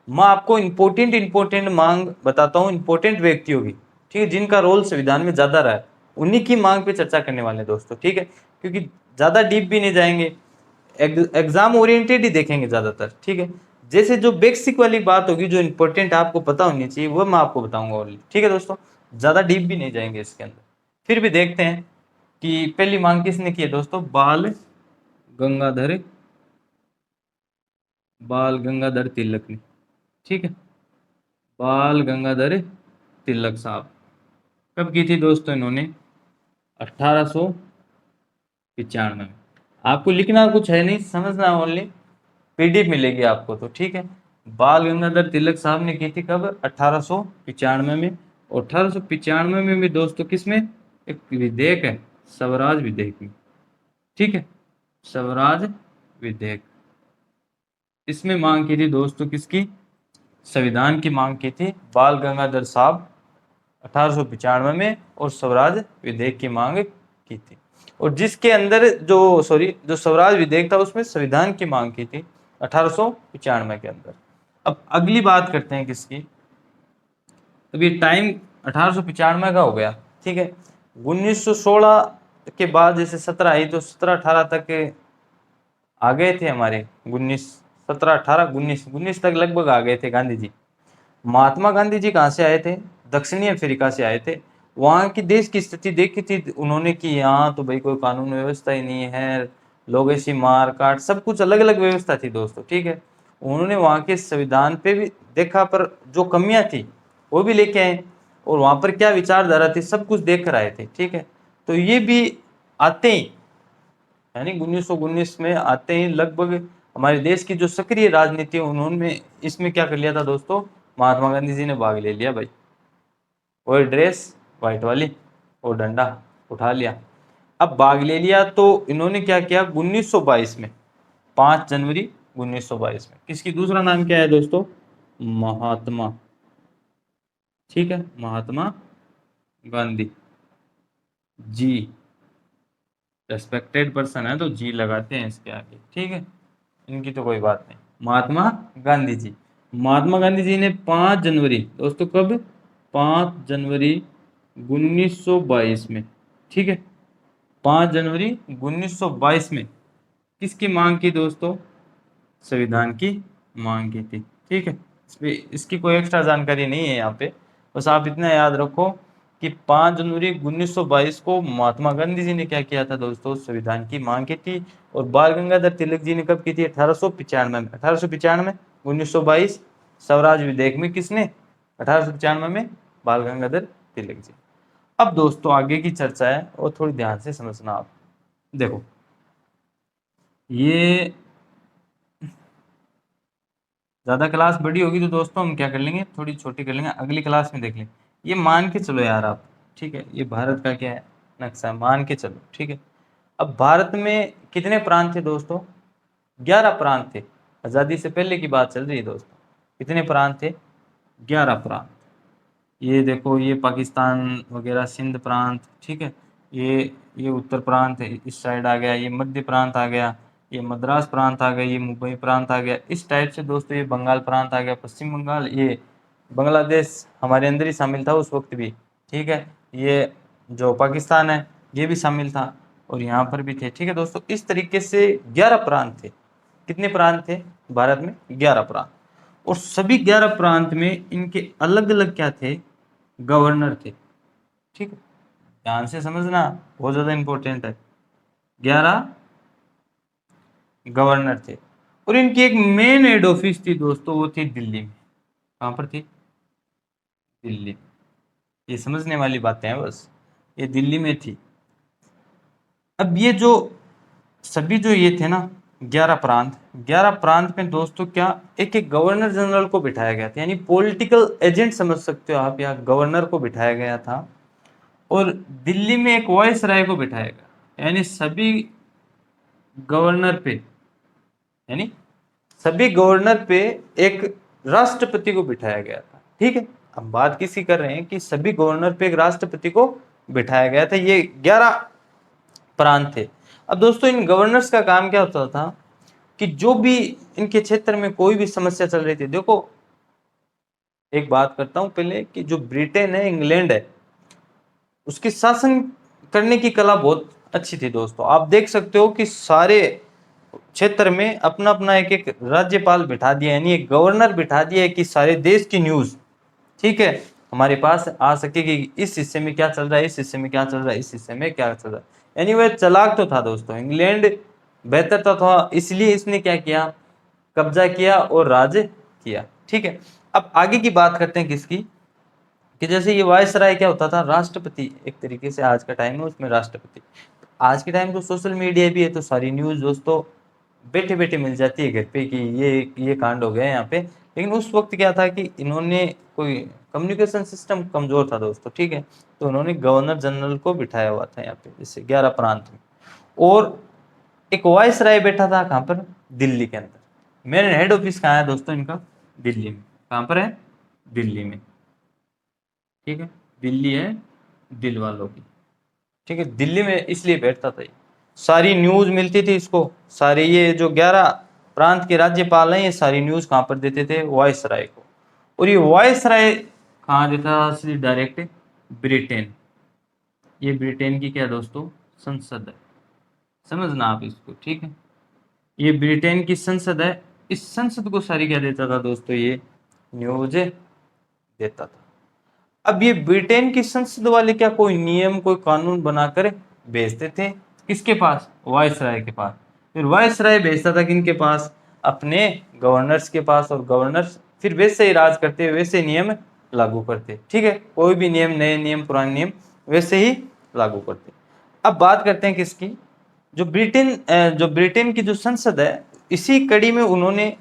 मैं आपको इंपॉर्टेंट मांग बताता हूँ, इंपॉर्टेंट व्यक्तियों की। ठीक है, जिनका रोल संविधान में ज्यादा रहा है, उन्हीं की मांग पे चर्चा करने वाले हैं दोस्तों। ठीक है, क्योंकि ज्यादा डीप भी नहीं जाएंगे, एग्जाम ओरिएंटेड ही देखेंगे ज्यादातर। ठीक है, जैसे जो बेसिक वाली बात होगी, जो इंपॉर्टेंट आपको पता होनी चाहिए, वो मैं आपको बताऊंगा ओनली। ठीक है दोस्तों, ज्यादा डीप भी नहीं जाएंगे इसके अंदर। फिर भी देखते हैं कि पहली मांग किसने की है दोस्तों? गंगाधर बाल गंगाधर तिलक ने। ठीक है, बाल गंगाधर तिलक साहब। कब की थी दोस्तों इन्होंने? 1895 में। आपको लिखना कुछ है नहीं, समझना ओनली, पीडीएफ मिलेगी आपको तो। ठीक है, बाल गंगाधर तिलक साहब ने की थी कब? 1895 में। और 1895 में भी दोस्तों किसमें? एक विधेयक है, स्वराज विधेयक में। ठीक है, स्वराज विधेयक, इसमें मांग की थी दोस्तों किसकी? संविधान की मांग की थी बाल गंगाधर साहब 1895 में, और स्वराज विधेयक की मांग की थी। और जिसके अंदर जो स्वराज विधेयक था उसमें संविधान की मांग की थी 1895 के अंदर। अब अगली बात करते हैं किसकी? अब ये टाइम 1895 का हो गया। ठीक है, 1916 के बाद जैसे 17 आई तो 17-18 तक आ गए थे हमारे। 19 17 18 19 तक लगभग आ गए थे गांधी जी। महात्मा गांधी जी कहाँ से आए थे? दक्षिणी अफ्रीका से आए थे। वहाँ की देश की स्थिति देखी थी उन्होंने कि यहाँ तो भाई कोई कानून व्यवस्था ही नहीं है, लोग ऐसी मार काट, सब कुछ अलग अलग व्यवस्था थी दोस्तों। ठीक है, उन्होंने वहाँ के संविधान पे भी देखा, पर जो कमियां थी वो भी लेके आए, और वहाँ पर क्या विचारधारा थी सब कुछ देख कर आए थे। ठीक है, तो ये भी आते ही, यानी 1919 में आते ही लगभग हमारे देश की जो सक्रिय राजनीति है उन्होंने इसमें क्या कर लिया था दोस्तों? महात्मा गांधी जी ने भाग ले लिया भाई। वही ड्रेस व्हाइट वाली, और डंडा उठा लिया। अब भाग ले लिया तो इन्होंने क्या किया? 1922 में, 5 जनवरी 1922 में, किसकी दूसरा नाम क्या है दोस्तों? महात्मा। ठीक है, महात्मा गांधी जी रेस्पेक्टेड पर्सन है तो जी लगाते हैं इसके आगे, ठीक है, इनकी तो कोई बात नहीं। महात्मा गांधी जी, महात्मा गांधी जी ने 5 जनवरी दोस्तों, कब, 5 जनवरी 1922 में, ठीक है, 5 जनवरी 1922 में किसकी मांग की दोस्तों, संविधान की मांग की थी, ठीक है। इसकी कोई एक्स्ट्रा जानकारी नहीं है यहाँ पे, बस आप इतना याद रखो कि 5 जनवरी 1922 को महात्मा गांधी जी ने क्या किया था दोस्तों, संविधान की मांग की थी। और बाल गंगाधर तिलक जी ने कब की थी, 1895 में, 1895, 1922 स्वराज विधेयक में किसने, 1895 में बाल गंगाधर तिलक जी। अब दोस्तों आगे की चर्चा है और थोड़ी ध्यान से समझना आप, देखो ये ज़्यादा क्लास बड़ी होगी तो दोस्तों हम क्या कर लेंगे, थोड़ी छोटी कर लेंगे, अगली क्लास में देख लेंगे। ये मान के चलो यार आप, ठीक है, ये भारत का क्या है, नक्शा, मान के चलो, ठीक है। अब भारत में कितने प्रांत थे दोस्तों, 11 प्रांत थे। आज़ादी से पहले की बात चल रही है दोस्तों, कितने प्रांत थे, 11 प्रांत। ये देखो, ये पाकिस्तान वगैरह, सिंध प्रांत, ठीक है, ये उत्तर प्रांत है, इस साइड आ गया, ये मध्य प्रांत आ गया, ये मद्रास प्रांत आ गया, ये मुंबई प्रांत आ गया, इस टाइप से दोस्तों ये बंगाल प्रांत आ गया, पश्चिम बंगाल, ये बांग्लादेश हमारे अंदर ही शामिल था उस वक्त भी, ठीक है, ये जो पाकिस्तान है ये भी शामिल था और यहाँ पर भी थे, ठीक है दोस्तों। इस तरीके से 11 प्रांत थे। कितने प्रांत थे भारत में, 11 प्रांत। और सभी 11 प्रांत में इनके अलग अलग क्या थे, गवर्नर थे, ठीक है, ध्यान से समझना, बहुत ज्यादा इंपॉर्टेंट है। 11 गवर्नर थे और इनकी एक मेन हेड ऑफिस थी दोस्तों, वो थी दिल्ली में। कहाँ पर थी, दिल्ली में। ये समझने वाली बातें हैं बस, ये दिल्ली में थी। अब ये जो सभी जो ये थे ना 11 प्रांत, 11 प्रांत में दोस्तों क्या एक एक गवर्नर जनरल को बिठाया गया था, यानी पॉलिटिकल एजेंट समझ सकते हो आप, या गवर्नर को बिठाया गया था। और दिल्ली में एक वॉइस राय को बिठाया गया, यानी गवर्नर पे यानी सभी गवर्नर पे एक राष्ट्रपति को बिठाया गया था, ठीक है। अब बात किसी कर रहे हैं कि सभी गवर्नर पे एक राष्ट्रपति को बिठाया गया था। ये 11 प्रांत थे। अब दोस्तों इन गवर्नर्स का काम क्या होता था कि जो भी इनके क्षेत्र में कोई भी समस्या चल रही थी, देखो एक बात करता हूं पहले कि जो ब्रिटेन है, इंग्लैंड है, उसकी शासन करने की कला बहुत अच्छी थी दोस्तों। आप देख सकते हो कि सारे क्षेत्र में अपना अपना एक एक राज्यपाल बिठा दिया, यानी एक गवर्नर बिठा दिया है कि सारे देश की न्यूज, ठीक है, हमारे पास आ सके कि इस हिस्से में क्या चल रहा है, इस हिस्से में क्या चल रहा है, इस हिस्से में क्या चल रहा है। यानी वह चालाक तो था दोस्तों, इंग्लैंड बेहतर तो था, इसलिए इसने क्या किया, कब्जा किया और राज किया, ठीक है। अब आगे की बात करते हैं किसकी, कि जैसे ये वायसराय क्या होता था, राष्ट्रपति एक तरीके से आज का टाइम है उसमें राष्ट्रपति। आज के टाइम तो सोशल मीडिया भी है तो सारी न्यूज दोस्तों बैठे बैठे मिल जाती है घर पे कि ये कांड हो गया यहाँ पे। लेकिन उस वक्त क्या था कि इन्होंने कोई कम्युनिकेशन सिस्टम कमजोर था दोस्तों, ठीक है, तो उन्होंने गवर्नर जनरल को बिठाया हुआ था यहाँ पे जैसे 11 प्रांत में। और एक वॉइस राय बैठा था कहाँ पर, दिल्ली के अंदर। मेन हेड ऑफिस कहाँ है दोस्तों इनका, दिल्ली में। कहाँ पर है, दिल्ली में, ठीक है, दिल्ली है दिल वालों की, ठीक है, दिल्ली में इसलिए बैठता था ये। सारी न्यूज मिलती थी इसको, सारे ये जो 11 प्रांत के राज्यपाल हैं ये सारी न्यूज कहाँ पर देते थे, वॉइस राय को। और ये वॉइस राय कहाँ देता था, सीधे डायरेक्ट ब्रिटेन। ये ब्रिटेन की क्या दोस्तों, संसद है, समझना आप इसको, ठीक है, ये ब्रिटेन की संसद है। इस संसद को सारी क्या देता था दोस्तों, ये न्यूज देता था। अब ये ब्रिटेन की संसद वाले क्या कोई नियम कोई कानून बनाकर भेजते थे किसके पास, वायसराय के पास। फिर वायसराय भेजता था किनके पास, अपने गवर्नर्स के पास, और गवर्नर्स फिर वैसे ही राज करते, वैसे नियम लागू करते, ठीक है, कोई भी नियम, नए नियम पुराने नियम वैसे ही लागू करते। अब बात करते हैं किसकी, जो ब्रिटेन की जो संसद है, इसी कड़ी में उन्होंने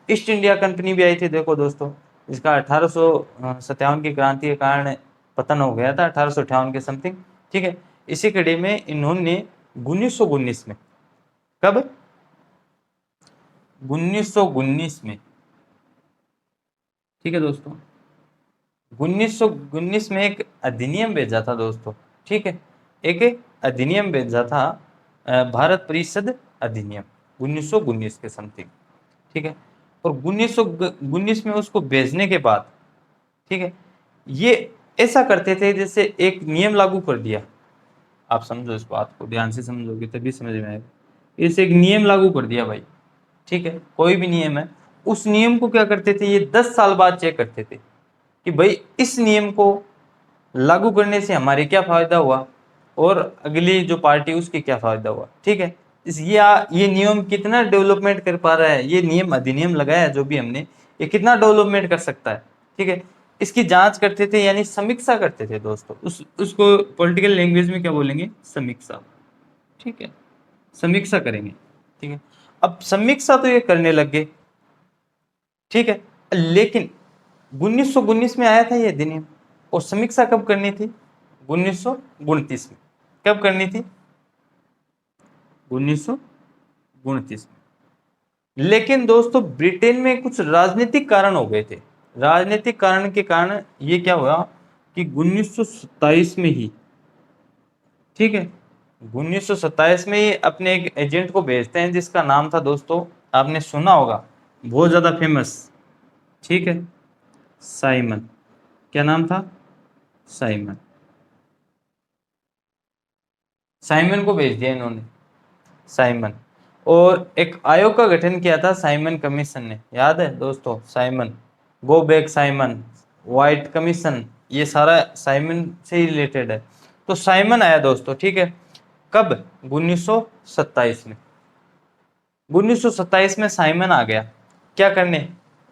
ईस्ट इंडिया कंपनी भी आई थी, देखो दोस्तों, इसका 1857 की क्रांति के कारण पतन हो गया था, 1858 के समथिंग, ठीक है। इसी कड़ी में इन्होंने 1919 में, कब, 1919 में, ठीक है दोस्तों, 1919 में एक अधिनियम भेजा था दोस्तों, ठीक है, एक अधिनियम भेजा था भारत परिषद अधिनियम 1919 के समथिंग, ठीक है। और 1919 में उसको भेजने के बाद, ठीक है, ये ऐसा करते थे जैसे एक नियम लागू कर दिया। आप समझो इस बात को, ध्यान से समझोगे तभी समझ में आएगा। इसे एक नियम लागू कर दिया भाई, ठीक है, कोई भी नियम है, उस नियम को क्या करते थे ये 10 साल बाद चेक करते थे कि भाई इस नियम को लागू करने से हमारे क्या फायदा हुआ और अगली जो पार्टी उसकी क्या फायदा हुआ, ठीक है। ये नियम कितना डेवलपमेंट कर पा रहा है, ये नियम अधिनियम लगाया है जो भी हमने, ये कितना डेवलपमेंट कर सकता है, ठीक है। इसकी जांच करते थे, यानी समीक्षा करते थे दोस्तों। उसको पॉलिटिकल लैंग्वेज में क्या बोलेंगे, समीक्षा, ठीक है, समीक्षा करेंगे, ठीक है। अब समीक्षा तो ये करने लग गए, ठीक है, लेकिन 1919 में आया था ये अधिनियम, और समीक्षा कब करनी थी, 1929 में। कब करनी थी, 1929 में। लेकिन दोस्तों ब्रिटेन में कुछ राजनीतिक कारण हो गए थे। राजनीतिक कारण के कारण ये क्या हुआ कि 1927 में ही, ठीक है, 1927 में ही अपने एक एजेंट को भेजते हैं जिसका नाम था दोस्तों, आपने सुना होगा, बहुत ज्यादा फेमस, ठीक है, साइमन। क्या नाम था, साइमन। साइमन को भेज दिया इन्होंने, साइमन। और एक आयोग का गठन किया था साइमन कमीशन ने, याद है दोस्तों, Simon, go back Simon, white commission, ये सारा साइमन से ही रिलेटेड है। तो साइमन आया दोस्तों, ठीक है, कब, 1927 में। 1927 में साइमन आ गया, क्या करने,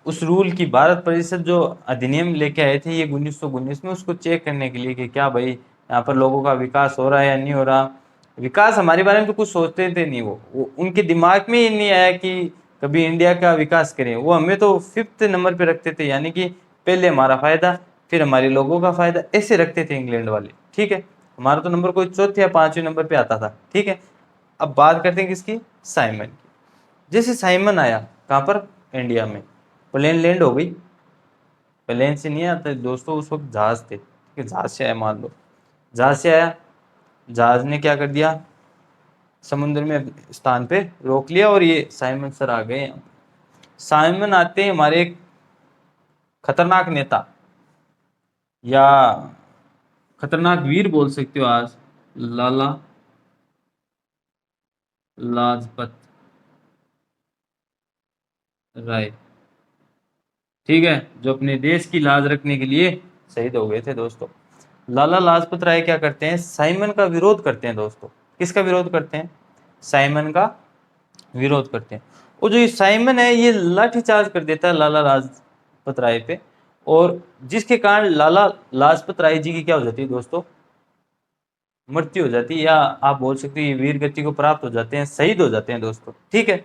उस रूल की, भारत परिषद जो अधिनियम लेके आए थे ये 1919 में, उसको चेक करने के लिए कि क्या भाई यहाँ पर लोगों का विकास हो रहा है या नहीं हो रहा। विकास हमारे बारे में तो कुछ सोचते थे नहीं, वो उनके दिमाग में ही नहीं आया कि कभी इंडिया का विकास करें। वो हमें तो 5th नंबर पे रखते थे, यानी कि पहले हमारा फायदा फिर हमारे लोगों का फायदा, ऐसे रखते थे इंग्लैंड वाले, ठीक है। हमारा तो नंबर कोई चौथे या 5वें नंबर पे आता था, ठीक है। अब बात करते हैं किसकी, साइमन की। जैसे साइमन आया कहाँ पर, इंडिया में, प्लेन लैंड हो गई। प्लेन से नहीं आता दोस्तों, उस वक्त जहाज थे, ठीक है, जहाज से आया, मान लो जहाज से आया, जहाज ने क्या कर दिया, समुद्र में स्थान पे रोक लिया और ये साइमन सर आ गए। साइमन आते हैं हमारे एक खतरनाक नेता या खतरनाक वीर बोल सकते हो आज, लाला लाजपत राय, ठीक है, जो अपने देश की लाज रखने के लिए शहीद हो गए थे दोस्तों। लाला लाजपत राय क्या करते हैं, साइमन का विरोध करते हैं दोस्तों। किसका विरोध करते हैं, साइमन का विरोध करते हैं। और जो ये साइमन है ये लाठीचार्ज कर देता है लाला लाजपत राय पे, और जिसके कारण लाला लाजपत राय जी की क्या हो जाती है दोस्तों, मृत्यु हो जाती है, या आप बोल सकते हैं ये वीर गति को प्राप्त हो जाते हैं, शहीद हो जाते हैं दोस्तों, ठीक है।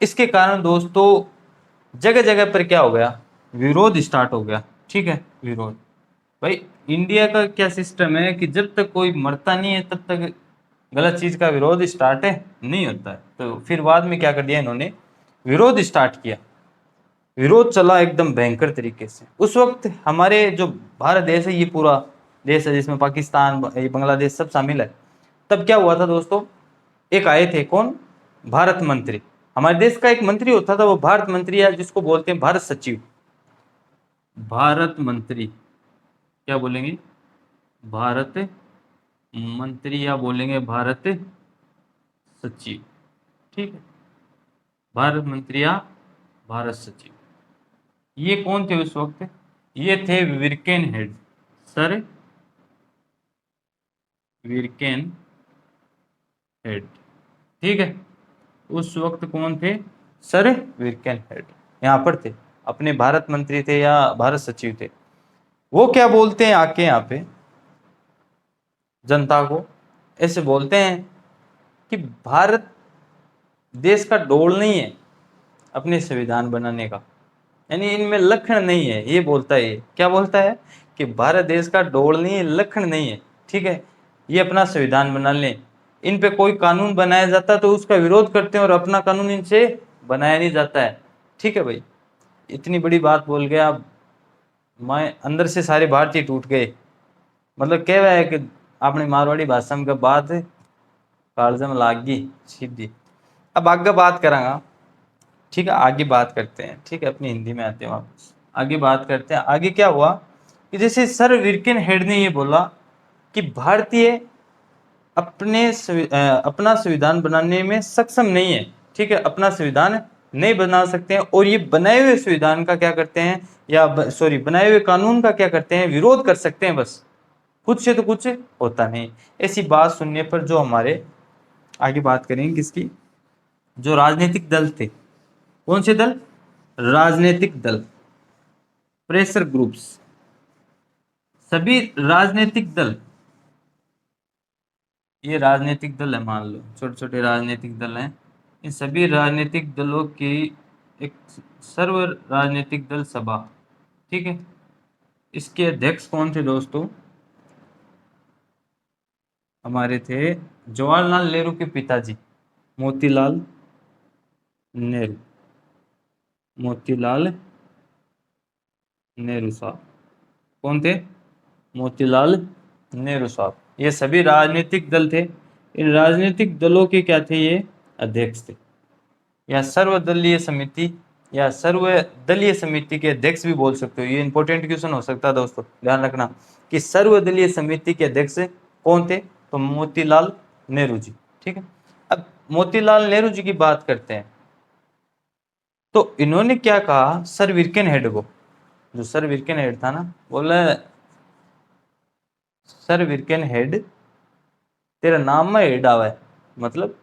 इसके कारण दोस्तों जगह जगह पर क्या हो गया, विरोध स्टार्ट हो गया, ठीक है, विरोध। भाई इंडिया का क्या सिस्टम है कि जब तक कोई मरता नहीं है तब तक गलत चीज का विरोध स्टार्ट है नहीं होता है। तो फिर बाद में क्या कर दिया इन्होंने, विरोध स्टार्ट किया। विरोध चला एकदम भयंकर तरीके से। उस वक्त हमारे जो भारत देश है, ये पूरा देश है जिसमें पाकिस्तान, ये बांग्लादेश सब शामिल है। तब क्या हुआ था दोस्तों, एक आए थे कौन, भारत मंत्री। हमारे देश का एक मंत्री होता था, वो भारत मंत्री, या जिसको बोलते हैं भारत सचिव। भारत मंत्री क्या बोलेंगे, भारत मंत्री, या बोलेंगे भारत सचिव, ठीक है, भारत मंत्री या भारत सचिव। ये कौन थे उस वक्त, ये थे विरकेन हेड, सर विरकेन हेड, ठीक है। उस वक्त कौन थे, सर विरकेन हेड यहाँ पर थे, अपने भारत मंत्री थे या भारत सचिव थे। वो क्या बोलते हैं आके यहाँ पे जनता को, ऐसे बोलते हैं कि भारत देश का डोल नहीं है अपने संविधान बनाने का, यानी इनमें लक्षण नहीं है। ये बोलता है, ये क्या बोलता है कि भारत देश का डोल नहीं है, लक्षण नहीं है, ठीक है, ये अपना संविधान बना लें। इन पे कोई कानून बनाया जाता है तो उसका विरोध करते हैं और अपना कानून इनसे बनाया नहीं जाता है, ठीक है भाई। इतनी बड़ी बात बोल गया, मैं अंदर से सारे भारतीय टूट गए। मतलब कह रहा है कि आपने मारवाड़ी भाषा में बात कालजम लागी सीधी। अब आगे बात करांगा, ठीक है, आगे बात करते हैं, ठीक है, अपनी हिंदी में आते हैं वापस, आगे बात करते हैं। आगे क्या हुआ कि जैसे सर विर्केन हेड ने ये बोला कि भारतीय अपना संविधान बनाने में सक्षम नहीं है, ठीक है, अपना संविधान नहीं बना सकते हैं, और ये बनाए हुए संविधान का क्या करते हैं, या सॉरी बनाए हुए कानून का क्या करते हैं, विरोध कर सकते हैं बस, खुद से तो कुछ होता नहीं। ऐसी बात सुनने पर जो हमारे, आगे बात करेंगे किसकी, जो राजनीतिक दल थे, कौन से दल, राजनीतिक दल, प्रेशर ग्रुप्स, सभी राजनीतिक दल, ये राजनीतिक दल है, मान लो छोटे छोटे राजनीतिक दल हैं, इन सभी राजनीतिक दलों की एक सर्व राजनीतिक दल सभा, ठीक है, इसके अध्यक्ष कौन थे दोस्तों, हमारे थे जवाहरलाल नेहरू के पिताजी, मोतीलाल नेहरू, मोतीलाल नेहरू साहब, कौन थे, मोतीलाल नेहरू साहब। ये सभी राजनीतिक दल थे, इन राजनीतिक दलों के क्या थे, ये अध्यक्ष थे, या सर्वदलीय समिति, या सर्वदलीय समिति के अध्यक्ष भी बोल सकते हो। ये इंपॉर्टेंट क्वेश्चन हो सकता है दोस्तों, ध्यान रखना कि सर्वदलीय समिति के अध्यक्ष कौन थे, तो मोतीलाल नेहरू जी, ठीक है। अब मोतीलाल नेहरू जी की बात करते हैं, तो इन्होंने क्या कहा सर विर्केन हेड को, जो सर विर्केन हेड था ना, बोला सर विर्केन हेड, तेरा नाम में हेड आवा है, मतलब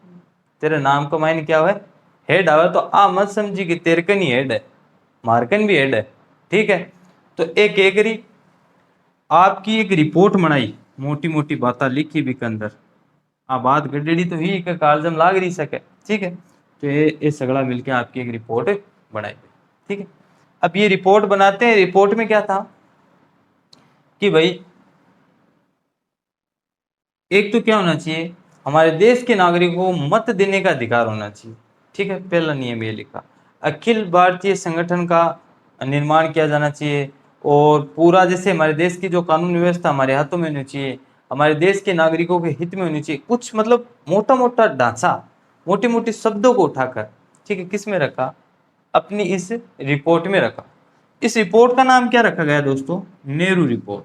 तेरे नाम का मायने क्या हुआ है, हेड आवा, तो आ मत समझी कि तेरे कन ही हेड है, मारकन भी हेड है, ठीक है। तो एक एकरी आपकी एक रिपोर्ट बनाई, मोटी मोटी बातें लिखी भी के अंदर, आ बात गडेड़ी तो ही का कालजम लाग रही सके, ठीक है। तो ये सगड़ा मिलके आपकी एक रिपोर्ट बनाई गई, ठीक है। अब ये रिपोर्ट बनाते हैं, रिपोर्ट में क्या था कि भाई एक तो क्या होना चाहिए, हमारे देश के नागरिकों को मत देने का अधिकार होना चाहिए, ठीक है, पहला नियम ये लिखा। अखिल भारतीय संगठन का निर्माण किया जाना चाहिए, और पूरा जैसे हमारे देश की जो कानून व्यवस्था हमारे हाथों में होनी चाहिए, हमारे देश के नागरिकों के हित में होनी चाहिए, कुछ मतलब मोटा मोटा ढांचा, मोटे मोटे शब्दों को उठाकर, ठीक है, किस में रखा, अपनी इस रिपोर्ट में रखा। इस रिपोर्ट का नाम क्या रखा गया दोस्तों, नेहरू रिपोर्ट,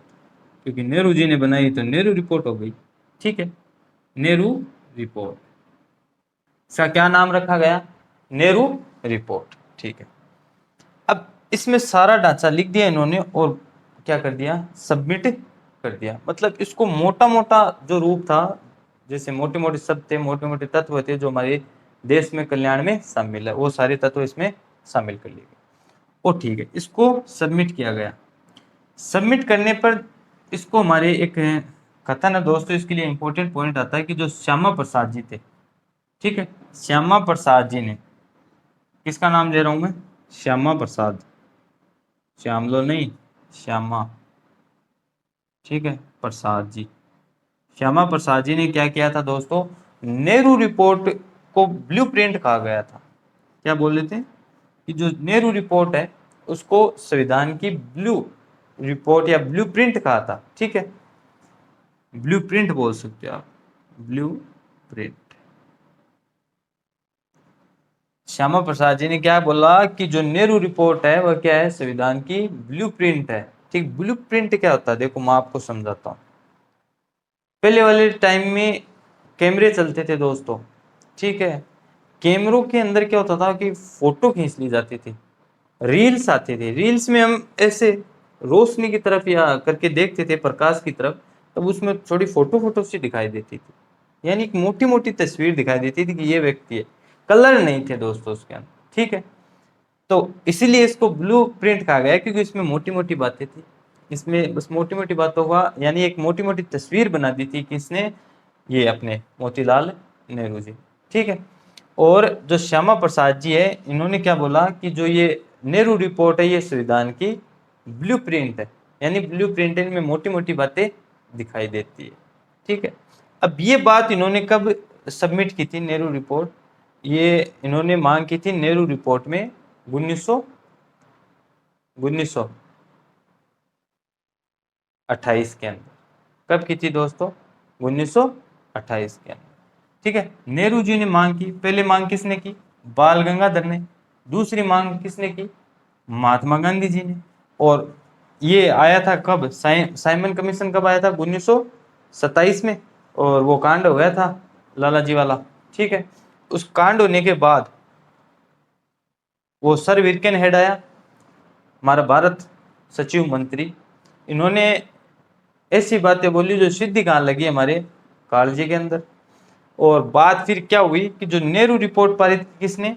क्योंकि नेहरू जी ने बनाई तो नेहरू रिपोर्ट हो गई, ठीक है, नेहरू रिपोर्ट, इसका क्या नाम रखा गया, नेहरू रिपोर्ट, ठीक है। अब इसमें सारा ढांचा लिख दिया इन्होंने, और क्या कर दिया, सबमिट कर दिया। मतलब इसको मोटा मोटा जो रूप था, जैसे मोटे मोटे शब्द थे, मोटे मोटे तत्व थे जो हमारे देश में कल्याण में शामिल है, वो सारे तत्व इसमें शामिल कर लिए गए, और ठीक है, इसको सबमिट किया गया। सबमिट करने पर इसको हमारे एक कथन है दोस्तों, इसके लिए इंपॉर्टेंट पॉइंट आता है कि जो श्यामा प्रसाद जी थे, ठीक है, श्यामा प्रसाद जी ने, किसका नाम ले रहा हूं मैं, श्यामा प्रसाद, श्यामलो नहीं, श्यामा, ठीक है, प्रसाद जी, श्यामा प्रसाद जी ने क्या किया था दोस्तों, नेहरू रिपोर्ट को ब्लूप्रिंट कहा गया था। क्या बोल रहे थे कि जो नेहरू रिपोर्ट है उसको संविधान की ब्लू रिपोर्ट या ब्लूप्रिंट कहा था, ठीक है, ब्लूप्रिंट बोल सकते हो आप, ब्लूप्रिंट। श्यामा प्रसाद जी ने क्या बोला कि जो नेहरू रिपोर्ट है वह क्या है, संविधान की ब्लूप्रिंट है, ठीक। ब्लूप्रिंट क्या होता है, देखो मैं आपको समझाता हूँ। पहले वाले टाइम में कैमरे चलते थे दोस्तों, ठीक है, कैमरों के अंदर क्या होता था कि फोटो खींच ली जाती थी, रील्स आते थे, रील्स में हम ऐसे रोशनी की तरफ या करके देखते थे, प्रकाश की तरफ, तब उसमें थोड़ी फोटो फोटो सी दिखाई देती थी, यानी एक मोटी मोटी तस्वीर दिखाई देती थी कि ये व्यक्ति है, कलर नहीं थे दोस्तों उसके अंदर, ठीक है। तो इसीलिए इसको ब्लू प्रिंट कहा गया, क्योंकि इसमें मोटी मोटी बातें थी, इसमें बस मोटी मोटी बातों का यानी एक मोटी मोटी तस्वीर बना दी थी किसने, ये अपने मोतीलाल नेहरू जी, ठीक है। और जो श्यामा प्रसाद जी है, इन्होंने क्या बोला कि जो ये नेहरू रिपोर्ट है ये संविधान की ब्लूप्रिंट है, यानी ब्लूप्रिंट में मोटी मोटी बातें दिखाई देती है, ठीक है। अब ये बात इन्होंने कब सबमिट की थी, नेहरू रिपोर्ट, ये इन्होंने मांग की थी नेहरू रिपोर्ट में 1928 के अंदर। कब की थी दोस्तों, 1928 के अंदर, ठीक है, नेहरू जी ने मांग की, पहले मांग किसने की, बाल गंगाधर ने, दूसरी मांग किसने की, महात्मा गांधी जी ने। और ये आया था कब, साइमन कमीशन कब आया था, 1927 में, और वो कांड हो गया था लालाजी वाला। ठीक है, उस कांड होने के बाद वो सर विरकेन हेड आया, हमारा भारत सचिव मंत्री, इन्होंने ऐसी बातें बोली जो सीधी कहाँ लगी हमारे कालजे के अंदर। और बात फिर क्या हुई कि जो नेहरू रिपोर्ट पारित की किसने,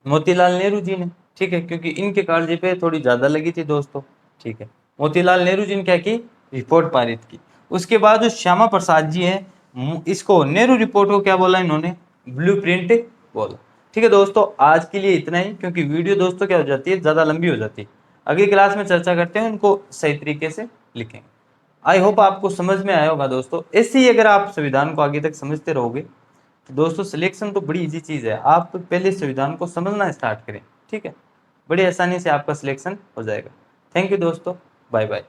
मोतीलाल नेहरू जी ने। ठीक है, क्योंकि इनके कालजे पे थोड़ी ज्यादा लगी थी दोस्तों। ठीक है, मोतीलाल नेहरू जी ने क्या की, रिपोर्ट पारित की। उसके बाद जो श्यामा प्रसाद जी हैं, इसको नेहरू रिपोर्ट को क्या बोला इन्होंने, ब्लूप्रिंट बोला। ठीक है दोस्तों, आज के लिए इतना ही, क्योंकि वीडियो दोस्तों क्या हो जाती है, ज्यादा लंबी हो जाती है। अगली क्लास में चर्चा करते हैं, उनको सही तरीके से लिखेंगे। आई होप आपको समझ में आया होगा दोस्तों। ऐसे ही अगर आप संविधान को आगे तक समझते रहोगे तो दोस्तों सिलेक्शन तो बड़ी इजी चीज़ है। आप पहले संविधान को समझना स्टार्ट करें, ठीक है, बड़ी आसानी से आपका सिलेक्शन हो जाएगा। थैंक यू दोस्तों, बाय बाय।